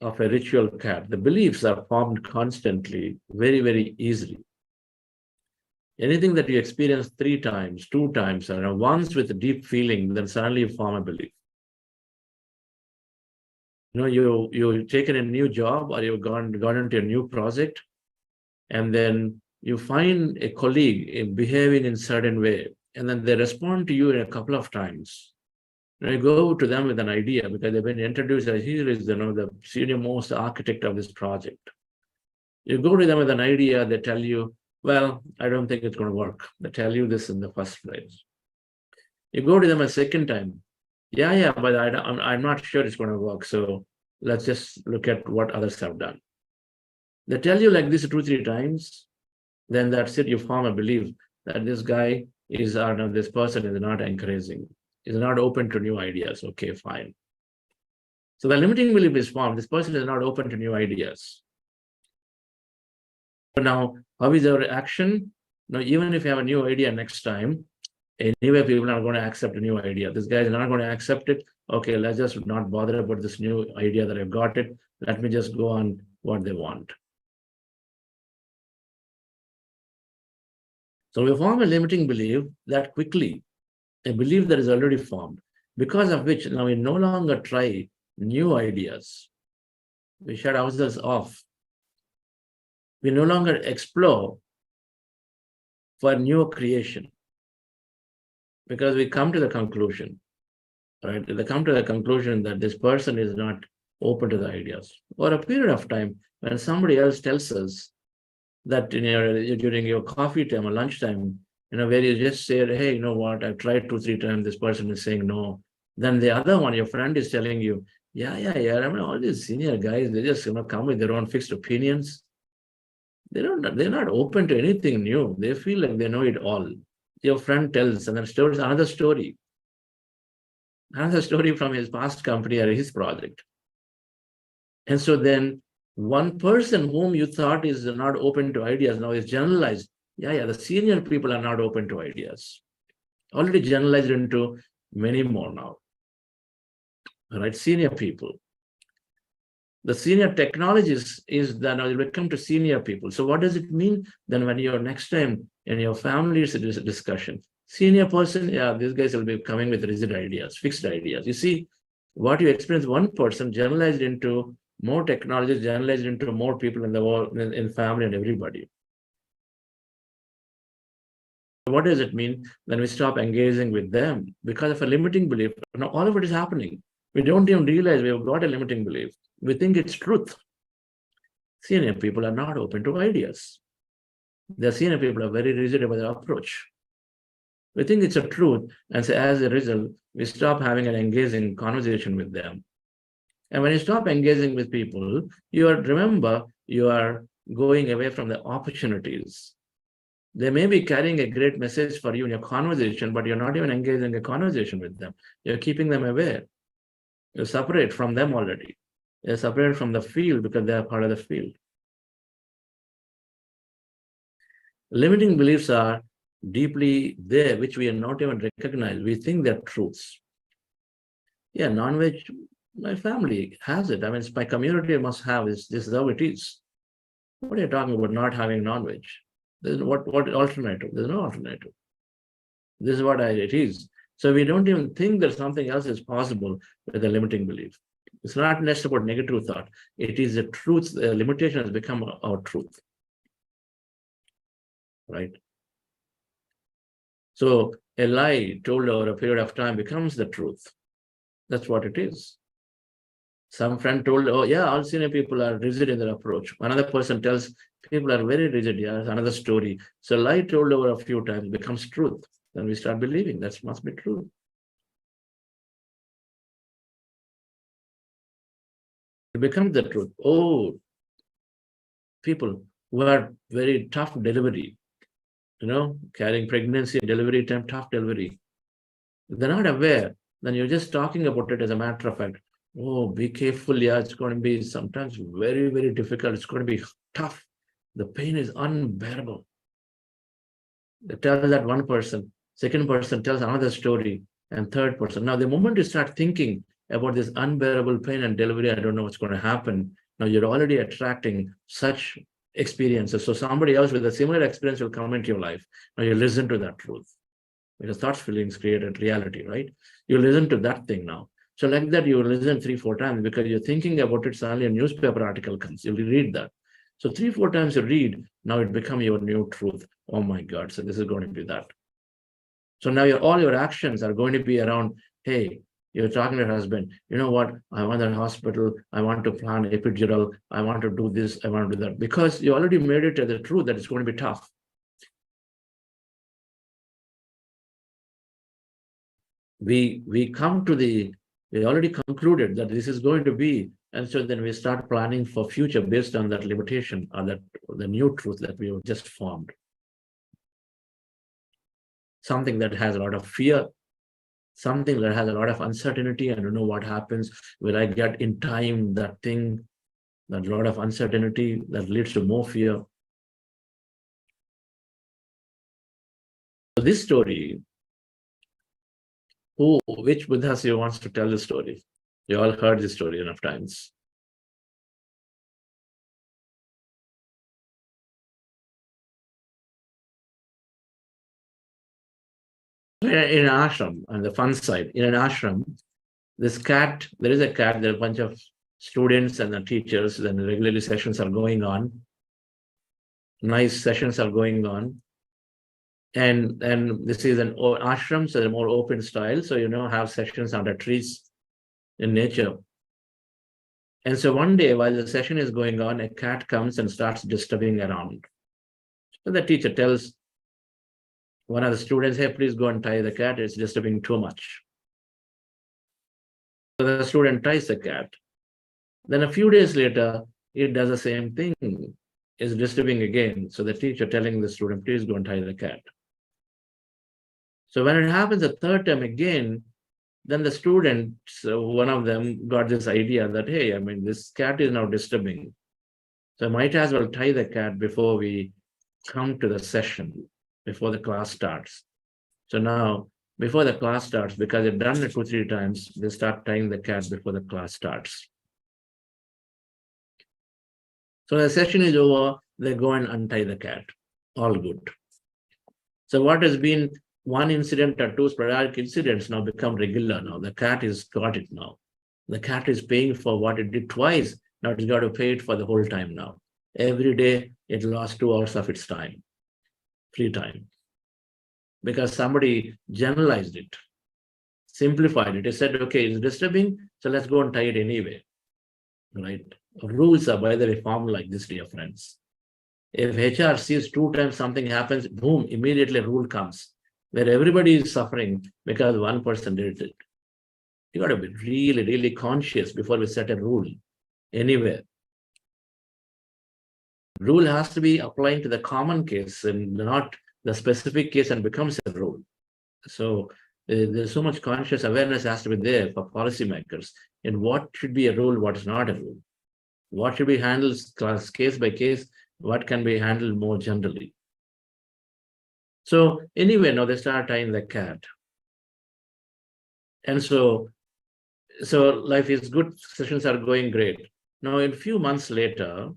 of a ritual cat, the beliefs are formed constantly, very, very easily. Anything that you experience 3 times, 2 times, or once with a deep feeling, then suddenly you form a belief. You've taken a new job, or you've gone into a new project, and then you find a colleague behaving in a certain way, and then they respond to you in a couple of times. And you go to them with an idea because they've been introduced as, here is the senior most architect of this project. You go to them with an idea, they tell you, well, I don't think it's going to work. They tell you this in the first place. You go to them a second time. Yeah, but I'm not sure it's going to work. So let's just look at what others have done. They tell you like this 2-3 times, then that's it. You form a belief that this guy is, no, this person is not encouraging, is not open to new ideas. Okay, fine. So the limiting belief is formed. This person is not open to new ideas. But now, how is our action? Now, even if you have a new idea next time, anyway, people are going to accept a new idea. This guy is not going to accept it. Okay, let's just not bother about this new idea that I've got it. Let me just go on what they want. So we form a limiting belief that quickly, a belief that is already formed, because of which now we no longer try new ideas. We shut ourselves off. We no longer explore for new creation, because we come to the conclusion, right? They come to the conclusion that this person is not open to the ideas. For a period of time, when somebody else tells us that during your coffee time or lunchtime, where you just say, hey, you know what, I've tried 2-3 times, this person is saying no. Then the other one, your friend is telling you, yeah. I mean, all these senior guys, they just come with their own fixed opinions. They're not open to anything new. They feel like they know it all. Your friend tells, and then stories, another story from his past company or his project. And so then one person whom you thought is not open to ideas now is generalized. Yeah, the senior people are not open to ideas. Already generalized into many more now. All right, senior people. The senior technologists is that now you will come to senior people. So what does it mean? Then when you're next time in your family discussion, senior person, yeah, these guys will be coming with rigid ideas, fixed ideas. You see, what you experience one person generalized into more technologies, generalized into more people in the world, in family and everybody. What does it mean? Then we stop engaging with them because of a limiting belief. Now all of it is happening. We don't even realize we've got a limiting belief. We think it's truth. Senior people are not open to ideas. The senior people are very rigid about their approach. We think it's a truth, and so as a result, we stop having an engaging conversation with them. And when you stop engaging with people, remember, you are going away from the opportunities. They may be carrying a great message for you in your conversation, but you're not even engaging a conversation with them. You're keeping them away. You're separate from them already. They're separated from the field because they are part of the field. Limiting beliefs are deeply there, which we are not even recognize. We think they're truths. Yeah, non-veg, my family has it. I mean, my community must have this. This is how it is. What are you talking about not having non-veg? There's what alternative? There's no alternative. This is what it is. So we don't even think that something else is possible with a limiting belief. It's not just about negative thought. It is the truth. The limitation has become our truth. Right? So a lie told over a period of time becomes the truth. That's what it is. Some friend told, oh yeah, all senior people are rigid in their approach. Another person tells people are very rigid. Yeah, it's another story. So lie told over a few times becomes truth. Then we start believing that must be true. It becomes the truth. Oh, people who are very tough delivery, carrying pregnancy, delivery time, tough delivery. They're not aware. Then you're just talking about it as a matter of fact. Oh, be careful. Yeah, it's going to be sometimes very, very difficult. It's going to be tough. The pain is unbearable. They tell that one person, second person tells another story, and third person. Now, the moment you start thinking about this unbearable pain and delivery, I don't know what's going to happen. Now, you're already attracting such experiences. So somebody else with a similar experience will come into your life. Now, you listen to that truth. Because thoughts, feelings create reality, right? You listen to that thing now. So like that, you listen 3-4 times because you're thinking about it. Suddenly a newspaper article comes, you'll read that. So 3-4 times you read, now it becomes your new truth. Oh my God, so this is going to be that. So now all your actions are going to be around, hey, you're talking to your husband, you know what, I want a hospital, I want to plan epidural, I want to do this, I want to do that. Because you already made it as the truth that it's going to be tough. We come to the We already concluded that this is going to be, and so then we start planning for future based on that limitation or that the new truth that we have just formed. Something that has a lot of fear, something that has a lot of uncertainty. I don't know what happens. Will I get in time that thing? That lot of uncertainty that leads to more fear. So this story, which Buddhas here wants to tell the story? You all heard this story enough times. In an ashram, on the fun side, in an ashram, there is a cat, there are a bunch of students and the teachers, then regularly sessions are going on. Nice sessions are going on. And this is an ashram, so they're more open style. So, have sessions under trees in nature. And so one day while the session is going on, a cat comes and starts disturbing around. So the teacher tells one of the students, hey, please go and tie the cat. It's disturbing too much. So the student ties the cat. Then a few days later, it does the same thing. It's disturbing again. So the teacher telling the student, please go and tie the cat. So when it happens a third time again, then the students, one of them got this idea that, hey, this cat is now disturbing. So I might as well tie the cat before we come to the session, before the class starts. So now, before the class starts, because they've done it 2-3 times, they start tying the cat before the class starts. So the session is over, they go and untie the cat. All good. So what has been one incident or two sporadic incidents now become regular now. The cat has got it now. The cat is paying for what it did twice. Now it's got to pay it for the whole time now. Every day it lost 2 hours of its time, free time. Because somebody generalized it, simplified it. It said, okay, it's disturbing, so let's go and tie it anyway. Right? Rules are, by the way, formed like this, dear friends. If HR sees 2 times something happens, boom, immediately a rule comes, where everybody is suffering because one person did it. You got to be really, really conscious before we set a rule anywhere. Rule has to be applying to the common case and not the specific case and becomes a rule. So there's so much conscious awareness has to be there for policymakers in what should be a rule, what is not a rule. What should be handled case by case, what can be handled more generally. So anyway, now they start tying the cat. And so life is good, sessions are going great. Now, in a few months later,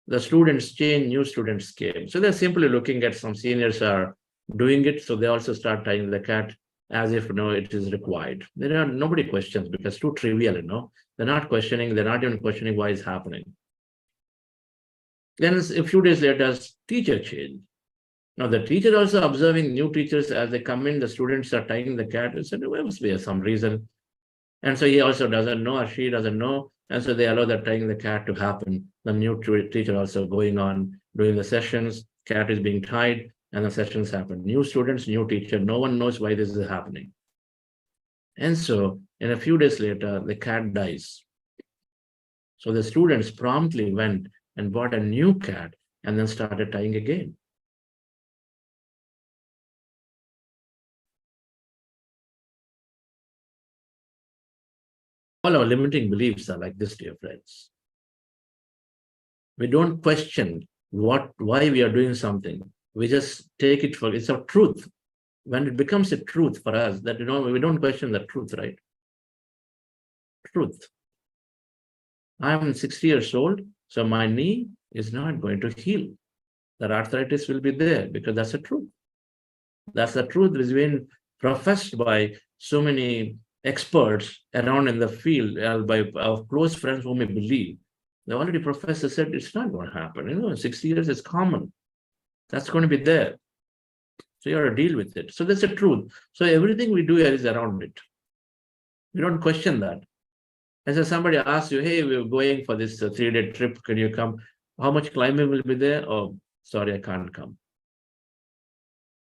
the students change, new students came. So they're simply looking at some seniors are doing it. So they also start tying the cat as if, it is required. Nobody questions because it's too trivial, They're not questioning, they're not even questioning why it's happening. Then a few days later, teacher change. Now the teacher also observing new teachers as they come in, the students are tying the cat and said, there must be some reason. And so he also doesn't know or she doesn't know. And so they allow that tying the cat to happen. The new teacher also going on, doing the sessions, cat is being tied, and the sessions happen. New students, new teacher, no one knows why this is happening. And so in a few days later, the cat dies. So the students promptly went and bought a new cat and then started tying again. All our limiting beliefs are like this, dear friends. We don't question why we are doing something. We just take it for it's a truth. When it becomes a truth for us, that we don't question the truth, right? Truth. I'm 60 years old, so my knee is not going to heal. That arthritis will be there because that's the truth. That's the truth that is being professed by so many experts around in the field, by our close friends whom we believe. The already professor said it's not going to happen. 60 years is common. That's going to be there. So you have to deal with it. So that's the truth. So everything we do here is around it. We don't question that. And so somebody asks you, hey, we're going for this 3-day trip. Can you come? How much climbing will be there? Oh, sorry, I can't come.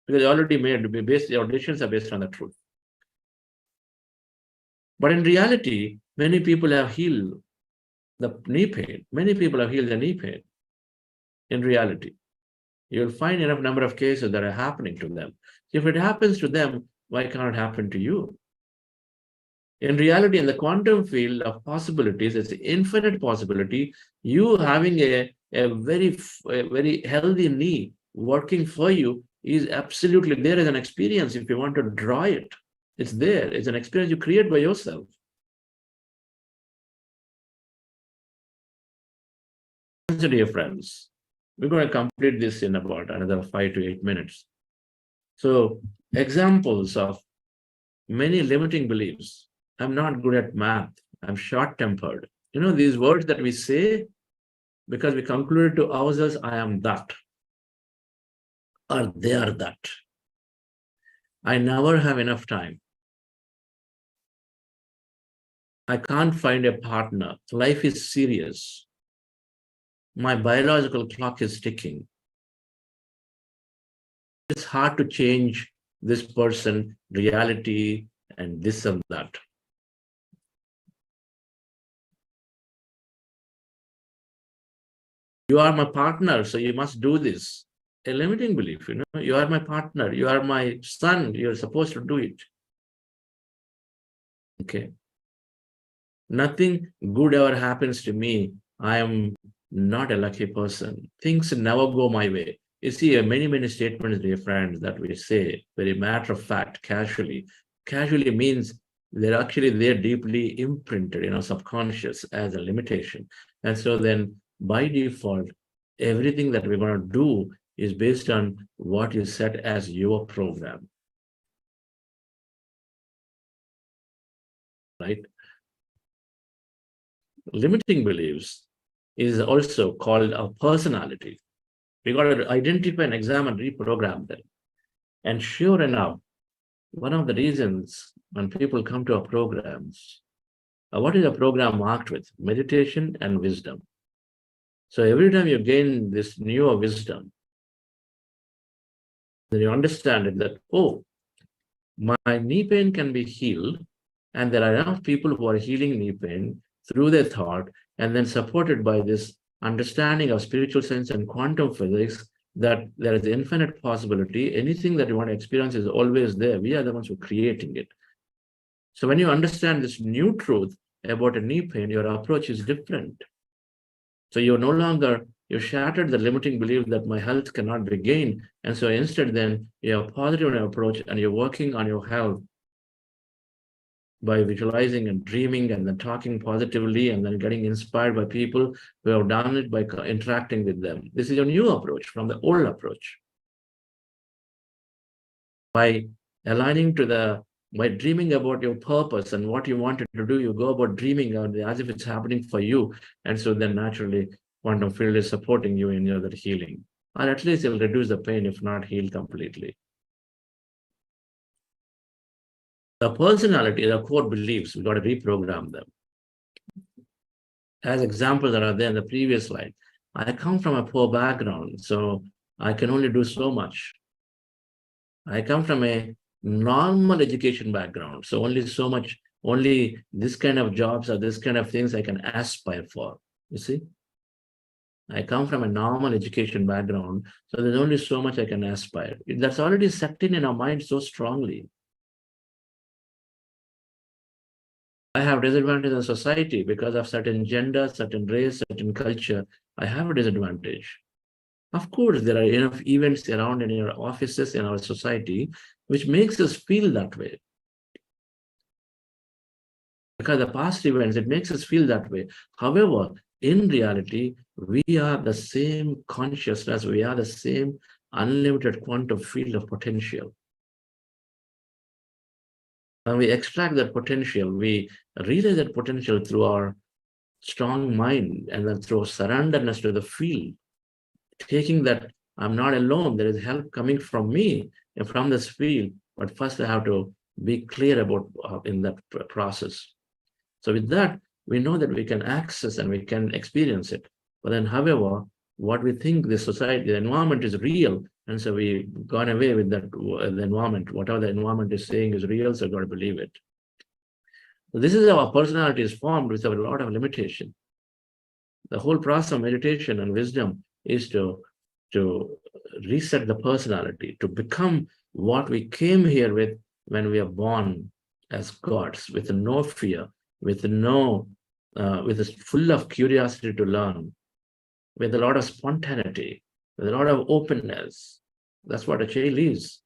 Because you already made, your decisions are based on the truth. But in reality, many people have healed the knee pain. Many people have healed the knee pain. In reality, you'll find enough number of cases that are happening to them. If it happens to them, why can't it happen to you? In reality, in the quantum field of possibilities, it's infinite possibility. You having a very healthy knee working for you is absolutely there as an experience. If you want to draw it, it's there. It's an experience you create by yourself. So, dear friends, we're going to complete this in about another 5 to 8 minutes. So, examples of many limiting beliefs. I'm not good at math. I'm short-tempered. You know, these words that we say because we concluded to ourselves, I am that, or they are that. I never have enough time. I can't find a partner. Life is serious. My biological clock is ticking. It's hard to change this person, reality, and this and that. You are my partner, so you must do this. A limiting belief, you know, you are my partner, you are my son, you're supposed to do it. Okay. Nothing good ever happens to me. I am not a lucky person. Things never go my way. You see, many statements, dear friends, that we say, very matter of fact, casually. Casually means they're deeply imprinted in our subconscious as a limitation. And so then by default, everything that we're going to do is based on what you set as your program. Right? Limiting beliefs is also called a personality. We got to identify and examine, reprogram them. And sure enough, one of the reasons when people come to our programs, what is a program marked with? Meditation and wisdom. So every time you gain this newer wisdom, then you understand it that, oh, my knee pain can be healed, and there are enough people who are healing knee pain through their thought, and then supported by this understanding of spiritual science and quantum physics, that there is infinite possibility. Anything that you want to experience is always there. We are the ones who are creating it. So when you understand this new truth about a knee pain, your approach is different. So you're no longer, you shattered the limiting belief that my health cannot be gained. And so instead then you have a positive approach and you're working on your health by visualizing and dreaming and then talking positively and then getting inspired by people who have done it by interacting with them. This is your new approach from the old approach. By aligning to by dreaming about your purpose and what you wanted to do, you go about dreaming as if it's happening for you. And so then naturally, quantum field is supporting you in your healing. Or at least it'll reduce the pain, if not heal completely. The personality, the core beliefs, we've got to reprogram them. As examples that are there in the previous slide, I come from a poor background, so I can only do so much. I come from a normal education background, so only so much, only this kind of jobs or this kind of things I can aspire for, you see? I come from a normal education background, so there's only so much I can aspire. That's already set in our mind so strongly. I have disadvantage in society because of certain gender, certain race, certain culture. I have a disadvantage. Of course, there are enough events around in your offices, in our society, which makes us feel that way. Because the past events, it makes us feel that way. However, in reality, we are the same consciousness, we are the same unlimited quantum field of potential. When we extract that potential, we realize that potential through our strong mind and then through surrenderness to the field, taking that I'm not alone, there is help coming from me and from this field, but first I have to be clear about in that process. So with that, we know that we can access and we can experience it. But then, however, what we think the society, the environment is real, and so we've gone away with that, the environment. Whatever the environment is saying is real, so we've got to believe it. This is how our personality is formed with a lot of limitation. The whole process of meditation and wisdom is to reset the personality, to become what we came here with when we are born as gods, with no fear, with full of curiosity to learn, with a lot of spontaneity, with a lot of openness. That's what a child is.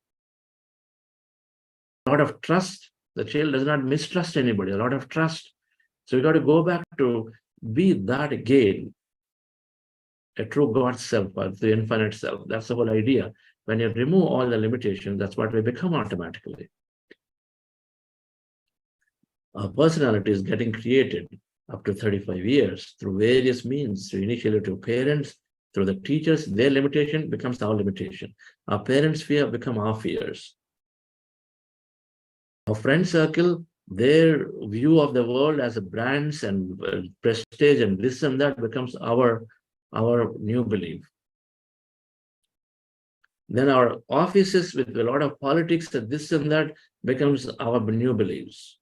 A lot of trust. The child does not mistrust anybody, a lot of trust. So we got to go back to be that again, a true God self, or the infinite self. That's the whole idea. When you remove all the limitations, that's what we become automatically. Our personality is getting created up to 35 years through various means, through initially to parents, through the teachers. Their limitation becomes our limitation. Our parents' fear become our fears. Our friend circle, their view of the world as a brands and prestige and this and that becomes our new belief. Then our offices with a lot of politics and this and that becomes our new beliefs.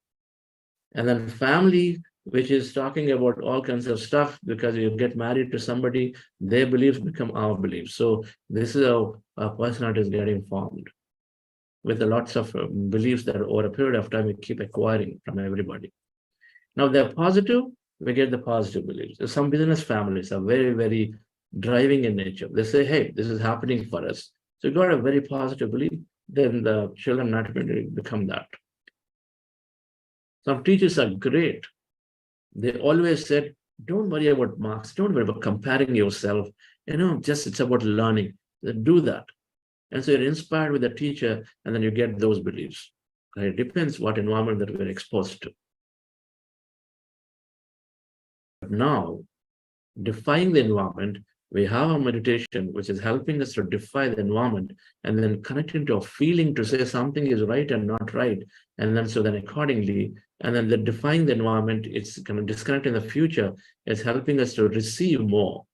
And then family, which is talking about all kinds of stuff, because you get married to somebody, their beliefs become our beliefs. So this is how our personality is getting formed, with lots of beliefs that over a period of time we keep acquiring from everybody. Now, if they're positive, we get the positive beliefs. Some business families are very, very driving in nature. They say, hey, this is happening for us. So you got a very positive belief, then the children naturally become that. Some teachers are great. They always said, don't worry about marks, don't worry about comparing yourself. Just it's about learning. Do that. And so you're inspired with the teacher, and then you get those beliefs. It depends what environment that we're exposed to. But now, defying the environment, we have a meditation which is helping us to defy the environment and then connecting to a feeling to say something is right and not right. And then accordingly, and then the defying the environment, it's kind of disconnecting the future. It's helping us to receive more,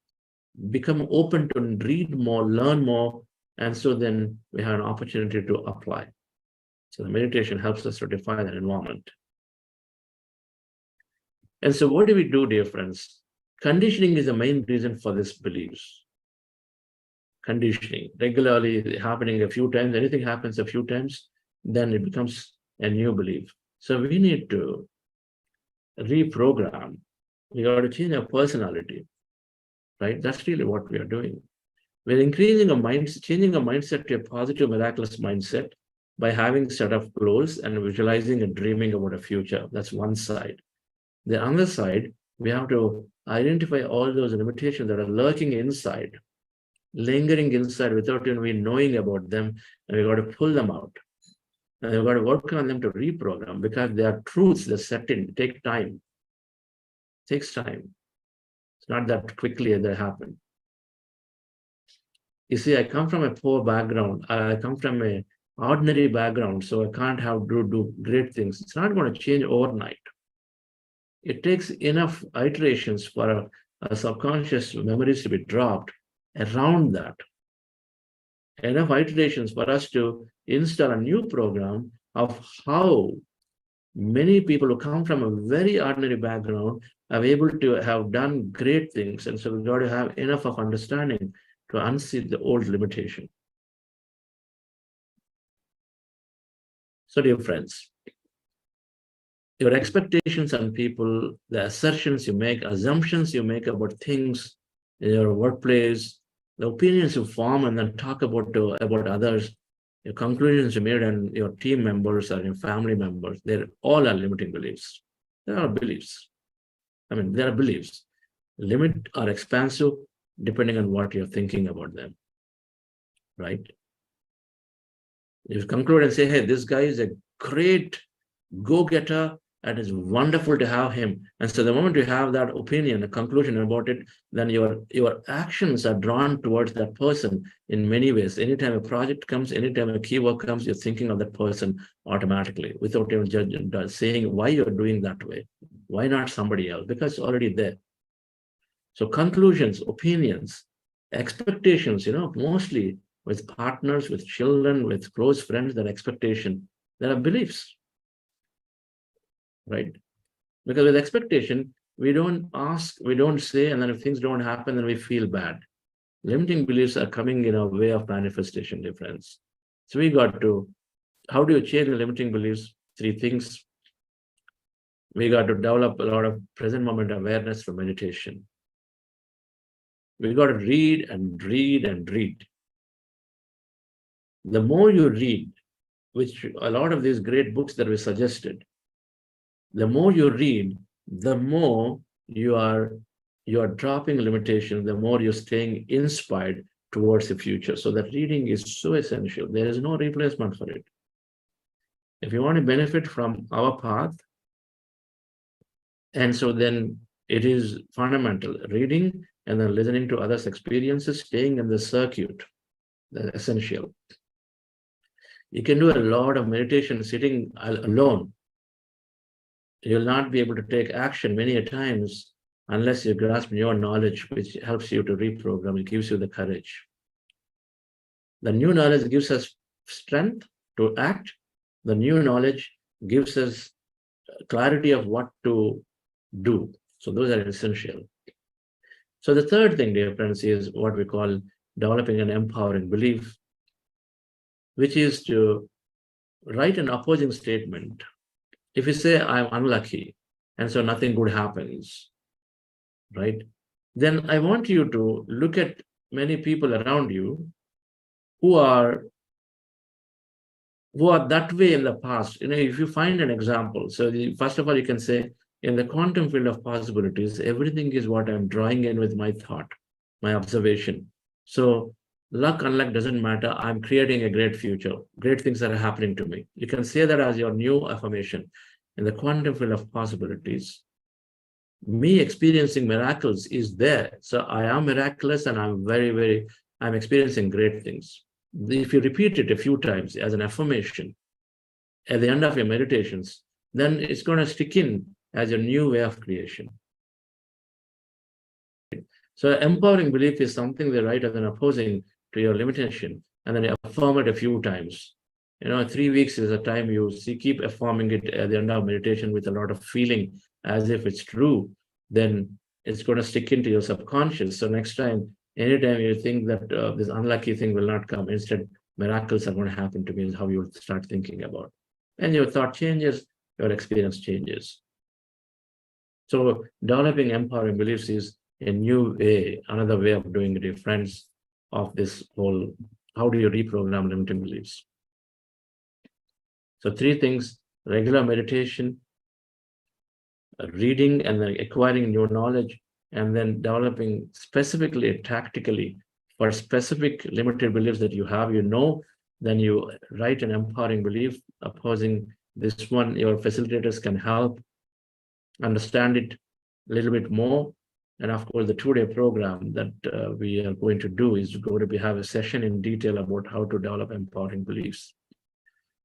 become open to read more, learn more. And so then we have an opportunity to apply. So the meditation helps us to defy that environment. And so what do we do, dear friends? Conditioning is the main reason for these beliefs. Conditioning, regularly happening a few times, anything happens a few times, then it becomes a new belief. So we need to reprogram. We got to change our personality, right? That's really what we are doing. We're increasing our minds, changing our mindset to a positive, miraculous mindset by having set of goals and visualizing and dreaming about a future. That's one side. The other side, we have to identify all those limitations that are lurking inside, lingering inside without even we knowing about them, and we've got to pull them out. And we've got to work on them to reprogram, because they are truths that set in, take time. It takes time. It's not that quickly as they happen. You see, I come from a poor background. I come from an ordinary background, so I can't do great things. It's not going to change overnight. It takes enough iterations for a subconscious memories to be dropped around that. Enough iterations for us to install a new program of how many people who come from a very ordinary background are able to have done great things. And so we've got to have enough of understanding to unseat the old limitation. So, dear friends, your expectations on people, the assertions you make, assumptions you make about things in your workplace, the opinions you form and then talk about others, your conclusions you made and your team members or your family members, they're all are limiting beliefs. They are beliefs. There are beliefs. Limit or expansive depending on what you're thinking about them, right? You conclude and say, hey, this guy is a great go-getter, and it's wonderful to have him. And so the moment you have that opinion, a conclusion about it, then your actions are drawn towards that person in many ways. Anytime a project comes, anytime a keyword comes, you're thinking of that person automatically without even judging, saying why you're doing that way. Why not somebody else? Because it's already there. So conclusions, opinions, expectations, mostly with partners, with children, with close friends, that expectation, there are beliefs. Right? Because with expectation, we don't ask, we don't say, and then if things don't happen, then we feel bad. Limiting beliefs are coming in a way of manifestation, dear friends. So we got to, how do you change the limiting beliefs? 3 things. We got to develop a lot of present moment awareness through meditation. We got to read and read and read. The more you read, which a lot of these great books that we suggested, the more you read, the more you are dropping limitation, the more you're staying inspired towards the future. So that reading is so essential. There is no replacement for it. If you want to benefit from our path, and so then it is fundamental, reading and then listening to others' experiences, staying in the circuit, that's essential. You can do a lot of meditation sitting alone. You'll not be able to take action many a times unless you grasp your knowledge, which helps you to reprogram. It gives you the courage. The new knowledge gives us strength to act. The new knowledge gives us clarity of what to do. So those are essential. So the third thing, dear friends, is what we call developing an empowering belief, which is to write an opposing statement. If you say, I'm unlucky, and so nothing good happens, right? Then I want you to look at many people around you who are that way in the past. If you find an example, so first of all, you can say, in the quantum field of possibilities, everything is what I'm drawing in with my thought, my observation. So luck, unluck doesn't matter. I'm creating a great future. Great things are happening to me. You can say that as your new affirmation. In the quantum field of possibilities, me experiencing miracles is there. So I am miraculous and I'm experiencing great things. If you repeat it a few times as an affirmation at the end of your meditations, then it's going to stick in as a new way of creation. So empowering belief is something they write as an opposing to your limitation, and then you affirm it a few times. 3 weeks is a time you keep affirming it at the end of meditation with a lot of feeling as if it's true. Then it's going to stick into your subconscious. So next time, anytime you think that this unlucky thing will not come, instead miracles are going to happen to me, is how you start thinking about. And your thought changes, your experience changes. So developing empowering beliefs is a new way, another way of doing it, friends, of this whole, how do you reprogram limiting beliefs? So 3 things: regular meditation, reading and then acquiring new knowledge, and then developing specifically, tactically, for specific limited beliefs that you have, then you write an empowering belief opposing this one. Your facilitators can help understand it a little bit more. And of course, the 2-day program that we are going to do is going to have a session in detail about how to develop empowering beliefs.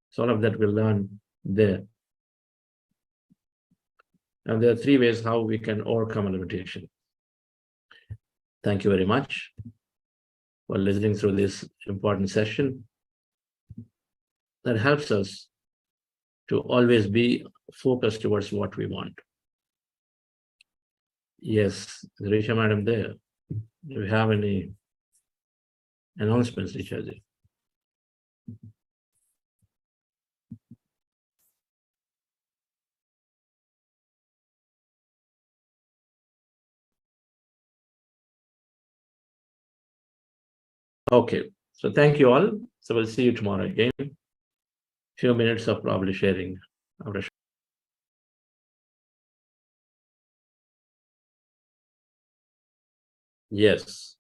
So all of that we'll learn there. And there are 3 ways how we can overcome a limitation. Thank you very much for listening through this important session that helps us to always be focused towards what we want. Yes, is Risha Madam there? Do we have any announcements, Risha? Okay, so thank you all. So we'll see you tomorrow again. Few minutes of probably sharing. Yes.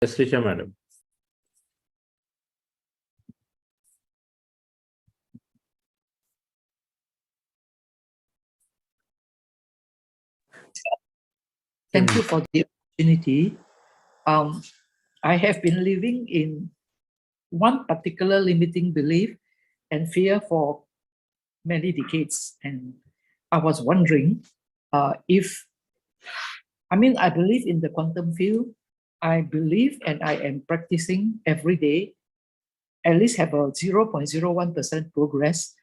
Yes, Risha Madam. Thank you for the opportunity. I have been living in one particular limiting belief and fear for many decades. And I was wondering I believe in the quantum field. I believe and I am practicing every day at least have a 0.01% progress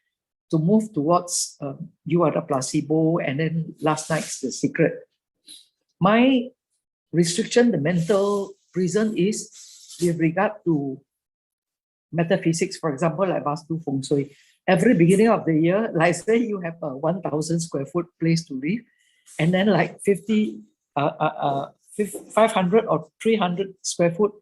to move towards you are the placebo, and then last night's the secret. My restriction, the mental prison, is with regard to metaphysics. For example, like Vastu Feng Shui. Every beginning of the year, like say you have a 1,000 square foot place to live, and then like 500 or 300 square foot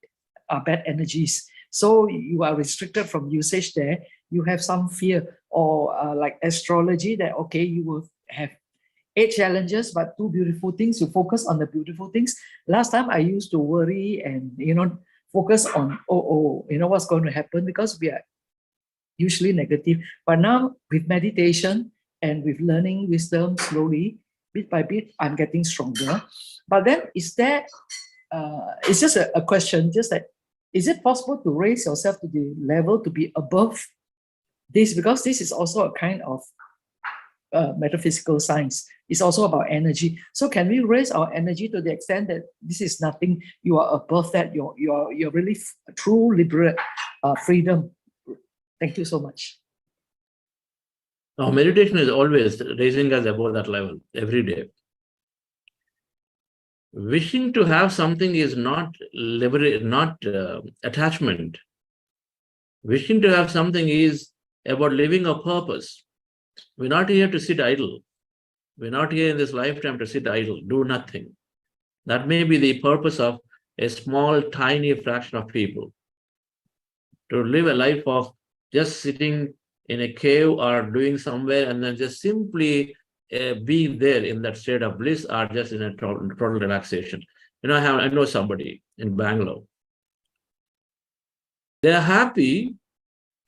are bad energies. So you are restricted from usage there. You have some fear, or like astrology, that okay, you will have 8 challenges but 2 beautiful things. You focus on the beautiful things. Last time I used to worry and focus on what's going to happen, because we are usually negative. But now with meditation and with learning wisdom slowly, bit by bit, I'm getting stronger. But then it's just a question, just that, is it possible to raise yourself to the level to be above this? Because this is also a kind of metaphysical science. It's also about energy. So can we raise our energy to the extent that this is nothing, you are above that, you're really true liberate freedom? Thank you so much. Now, meditation is always raising us above that level every day. Wishing to have something is not attachment. Wishing to have something is about living a purpose. We're not here to sit idle. We're not here in this lifetime to sit idle, do nothing. That may be the purpose of a small, tiny fraction of people. To live a life of just sitting in a cave or doing somewhere and then just simply being there in that state of bliss, or just in a total relaxation. I know somebody in Bangalore. They're happy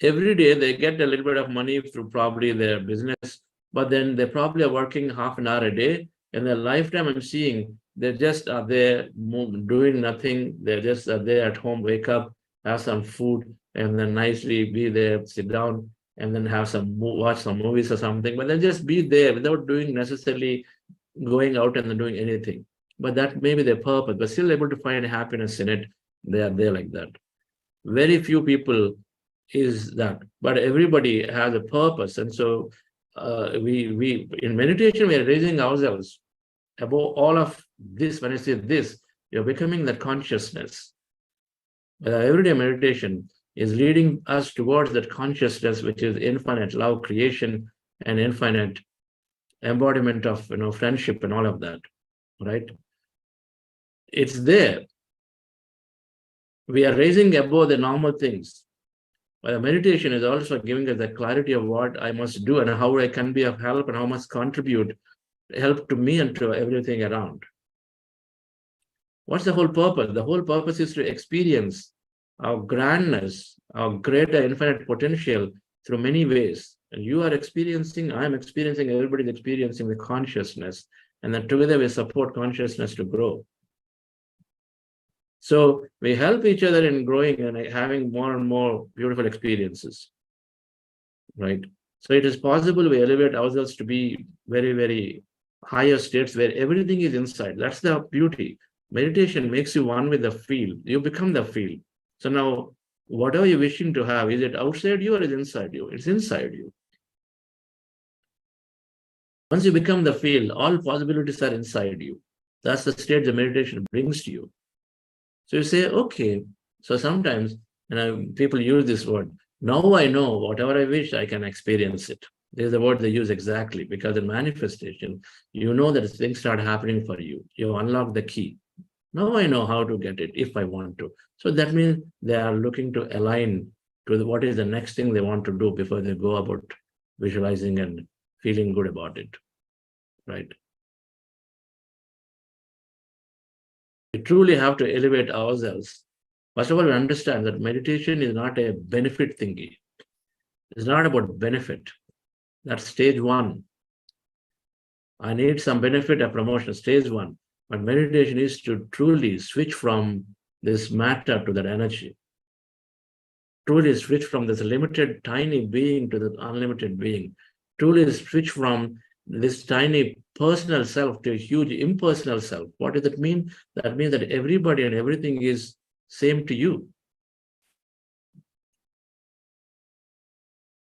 every day. They get a little bit of money through probably their business, but then they probably are working half an hour a day. In their lifetime, I'm seeing they just are there doing nothing. They're just there at home, wake up, have some food, and then nicely be there, sit down, and then watch some movies or something. But then just be there without doing necessarily going out and doing anything. But that may be their purpose, but still able to find happiness in it. They are there like that. Very few people is that, but everybody has a purpose. And so we in meditation, we are raising ourselves above all of this. When I say this, you're becoming that consciousness. Everyday meditation is leading us towards that consciousness, which is infinite love, creation, and infinite embodiment of friendship and all of that, right? It's there. We are raising above the normal things. But meditation is also giving us the clarity of what I must do and how I can be of help and how much help to me and to everything around. What's the whole purpose? The whole purpose is to experience our grandness, our greater infinite potential through many ways. And you are experiencing, I'm experiencing, everybody's experiencing the consciousness. And then together we support consciousness to grow. So we help each other in growing and having more and more beautiful experiences, right? So it is possible we elevate ourselves to be very, very higher states where everything is inside. That's the beauty. Meditation makes you one with the field. You become the field. So now, whatever you're wishing to have, is it outside you or is it inside you? It's inside you. Once you become the field, all possibilities are inside you. That's the state the meditation brings to you. So you say, okay, so sometimes people use this word, now I know whatever I wish, I can experience it. There's the word they use exactly, because in manifestation, you know that things start happening for you. You unlock the key. Now I know how to get it if I want to. So that means they are looking to align to what is the next thing they want to do before they go about visualizing and feeling good about it, right? We truly have to elevate ourselves. First of all, we understand that meditation is not a benefit thingy. It's not about benefit. That's stage one. I need some benefit of promotion, stage one. But meditation is to truly switch from this matter to that energy. Truly switch from this limited, tiny being to the unlimited being. Truly switch from this tiny personal self to a huge impersonal self. What does it mean? That means that everybody and everything is same to you.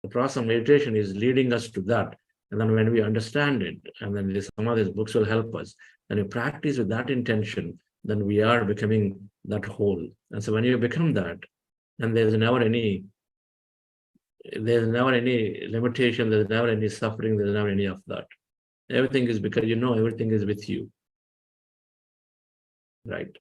The process of meditation is leading us to that. And then when we understand it, and then some of these books will help us, and we practice with that intention, then we are becoming that whole. And so when you become that, and there's never any limitation, there's never any suffering, there's never any of that. Everything is because you know everything is with you. Right.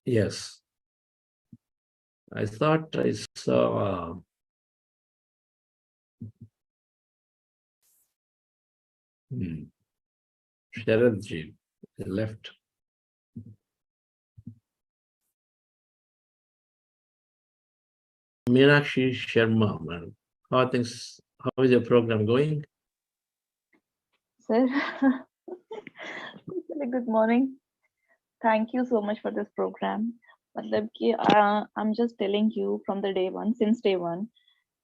Yes. I thought I saw Sharadji left. Meenakshi Sharma, man. How is your program going? Sir, good morning. Thank you so much for this program. I'm just telling you from the day one, since day one,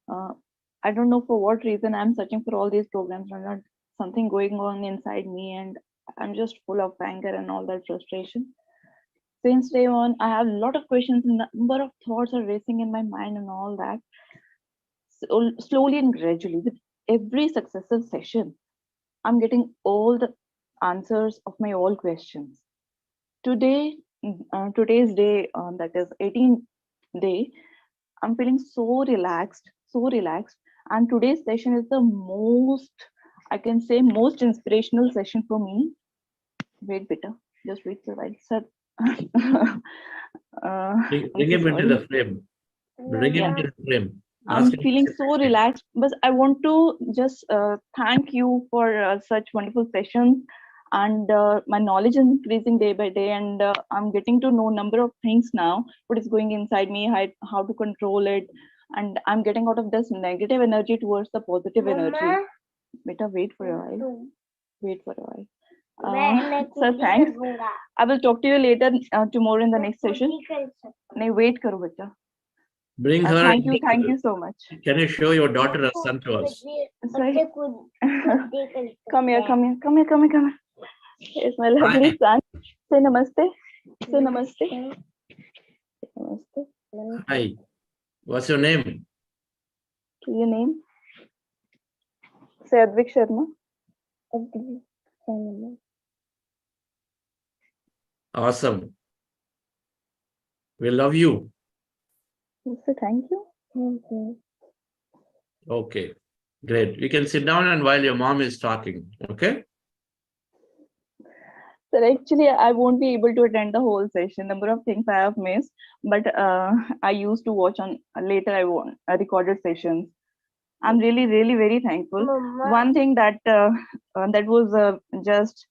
I don't know for what reason I'm searching for all these programs. Or not something going on inside me, and I'm just full of anger and all that frustration. Since day one, I have a lot of questions, and number of thoughts are racing in my mind and all that. So slowly and gradually, with every successive session, I'm getting all the answers of my all questions. Today, today's day, that is 18th day, I'm feeling so relaxed. And today's session is the most, I can say, most inspirational session for me. Wait, beta, just wait for a while, sir. Bring him into the frame. Bring him into the frame. I'm feeling so relaxed, but I want to just thank you for such wonderful sessions, and my knowledge is increasing day by day, and I'm getting to know a number of things now, what is going inside me, how to control it, and I'm getting out of this negative energy towards the positive energy. Beta, wait for a while. Wait for a while. Sir, thanks. I will talk to you later tomorrow in the next session. Wait karo, beta. Bring her. Thank you so much. Can you show your daughter or son to us? Sorry. Come here. It's my lovely son. Say namaste. Say namaste. Namaste. Hi. What's your name? Your name? Say Advik Sharma. Awesome. We love you. So thank you. Okay, great. You can sit down and while your mom is talking, okay? Sir, actually, I won't be able to attend the whole session. Number of things I have missed, but I used to watch on later. I recorded sessions. I'm really, really very thankful. Mama. One thing that that was just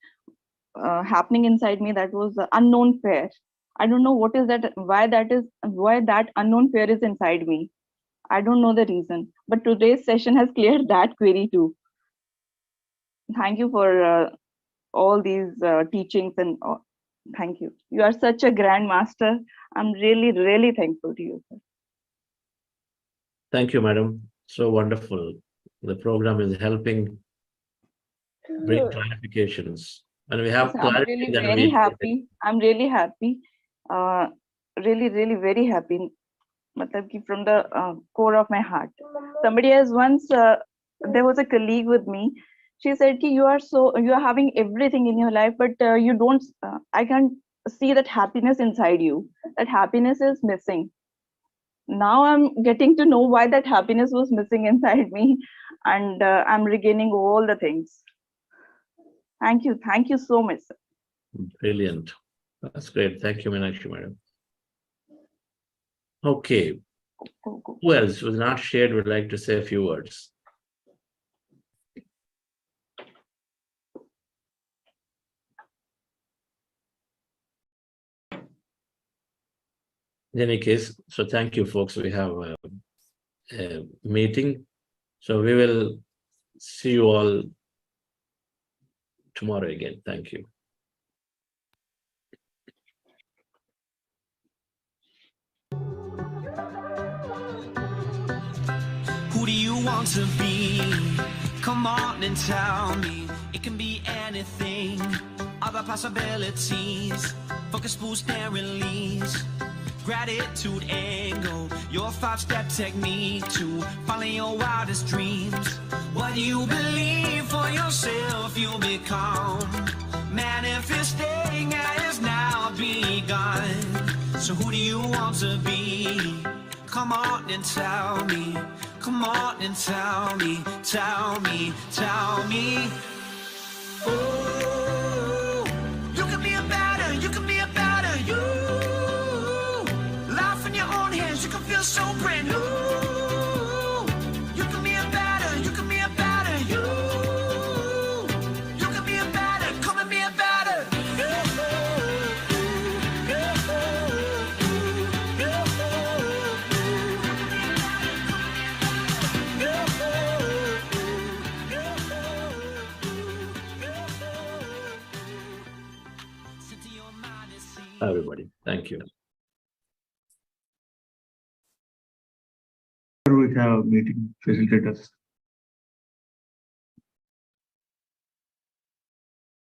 happening inside me, that was unknown fear. I don't know what is that, why that unknown fear is inside me. I don't know the reason, but today's session has cleared that query too. Thank you for all these teachings, and thank you. You are such a grand master. I'm really, really thankful to you, sir. Thank you, madam. So wonderful. The program is helping bring clarifications. And we have clarity. I'm really very happy. I'm really happy. Really, really very happy. From the core of my heart. Somebody has once, there was a colleague with me. She said, you are having everything in your life, but you don't, I can't see that happiness inside you. That happiness is missing. Now I'm getting to know why that happiness was missing inside me, and I'm regaining all the things. Thank you so much, sir. Brilliant. That's great. Thank you, Meenakshi madam. Okay. Who else was not shared would like to say a few words? In any case, so thank you, folks. We have a meeting. So we will see you all tomorrow again. Thank you. Who do you want to be? Come on and tell me. It can be anything. all the possibilities. Focus, boost, and release. Gratitude angle, your 5-step technique to follow your wildest dreams. What you believe for yourself, you become. Manifesting has now begun. So who do you want to be? Come on and tell me. Come on and tell me. Tell me, tell me. Ooh, you can be a better, you can be a better you. Life in your own hands, you can feel so brand new. You can be a better, you can be a better you. You can be a better, come and be a better. Everybody, thank you. We have meeting facilitators.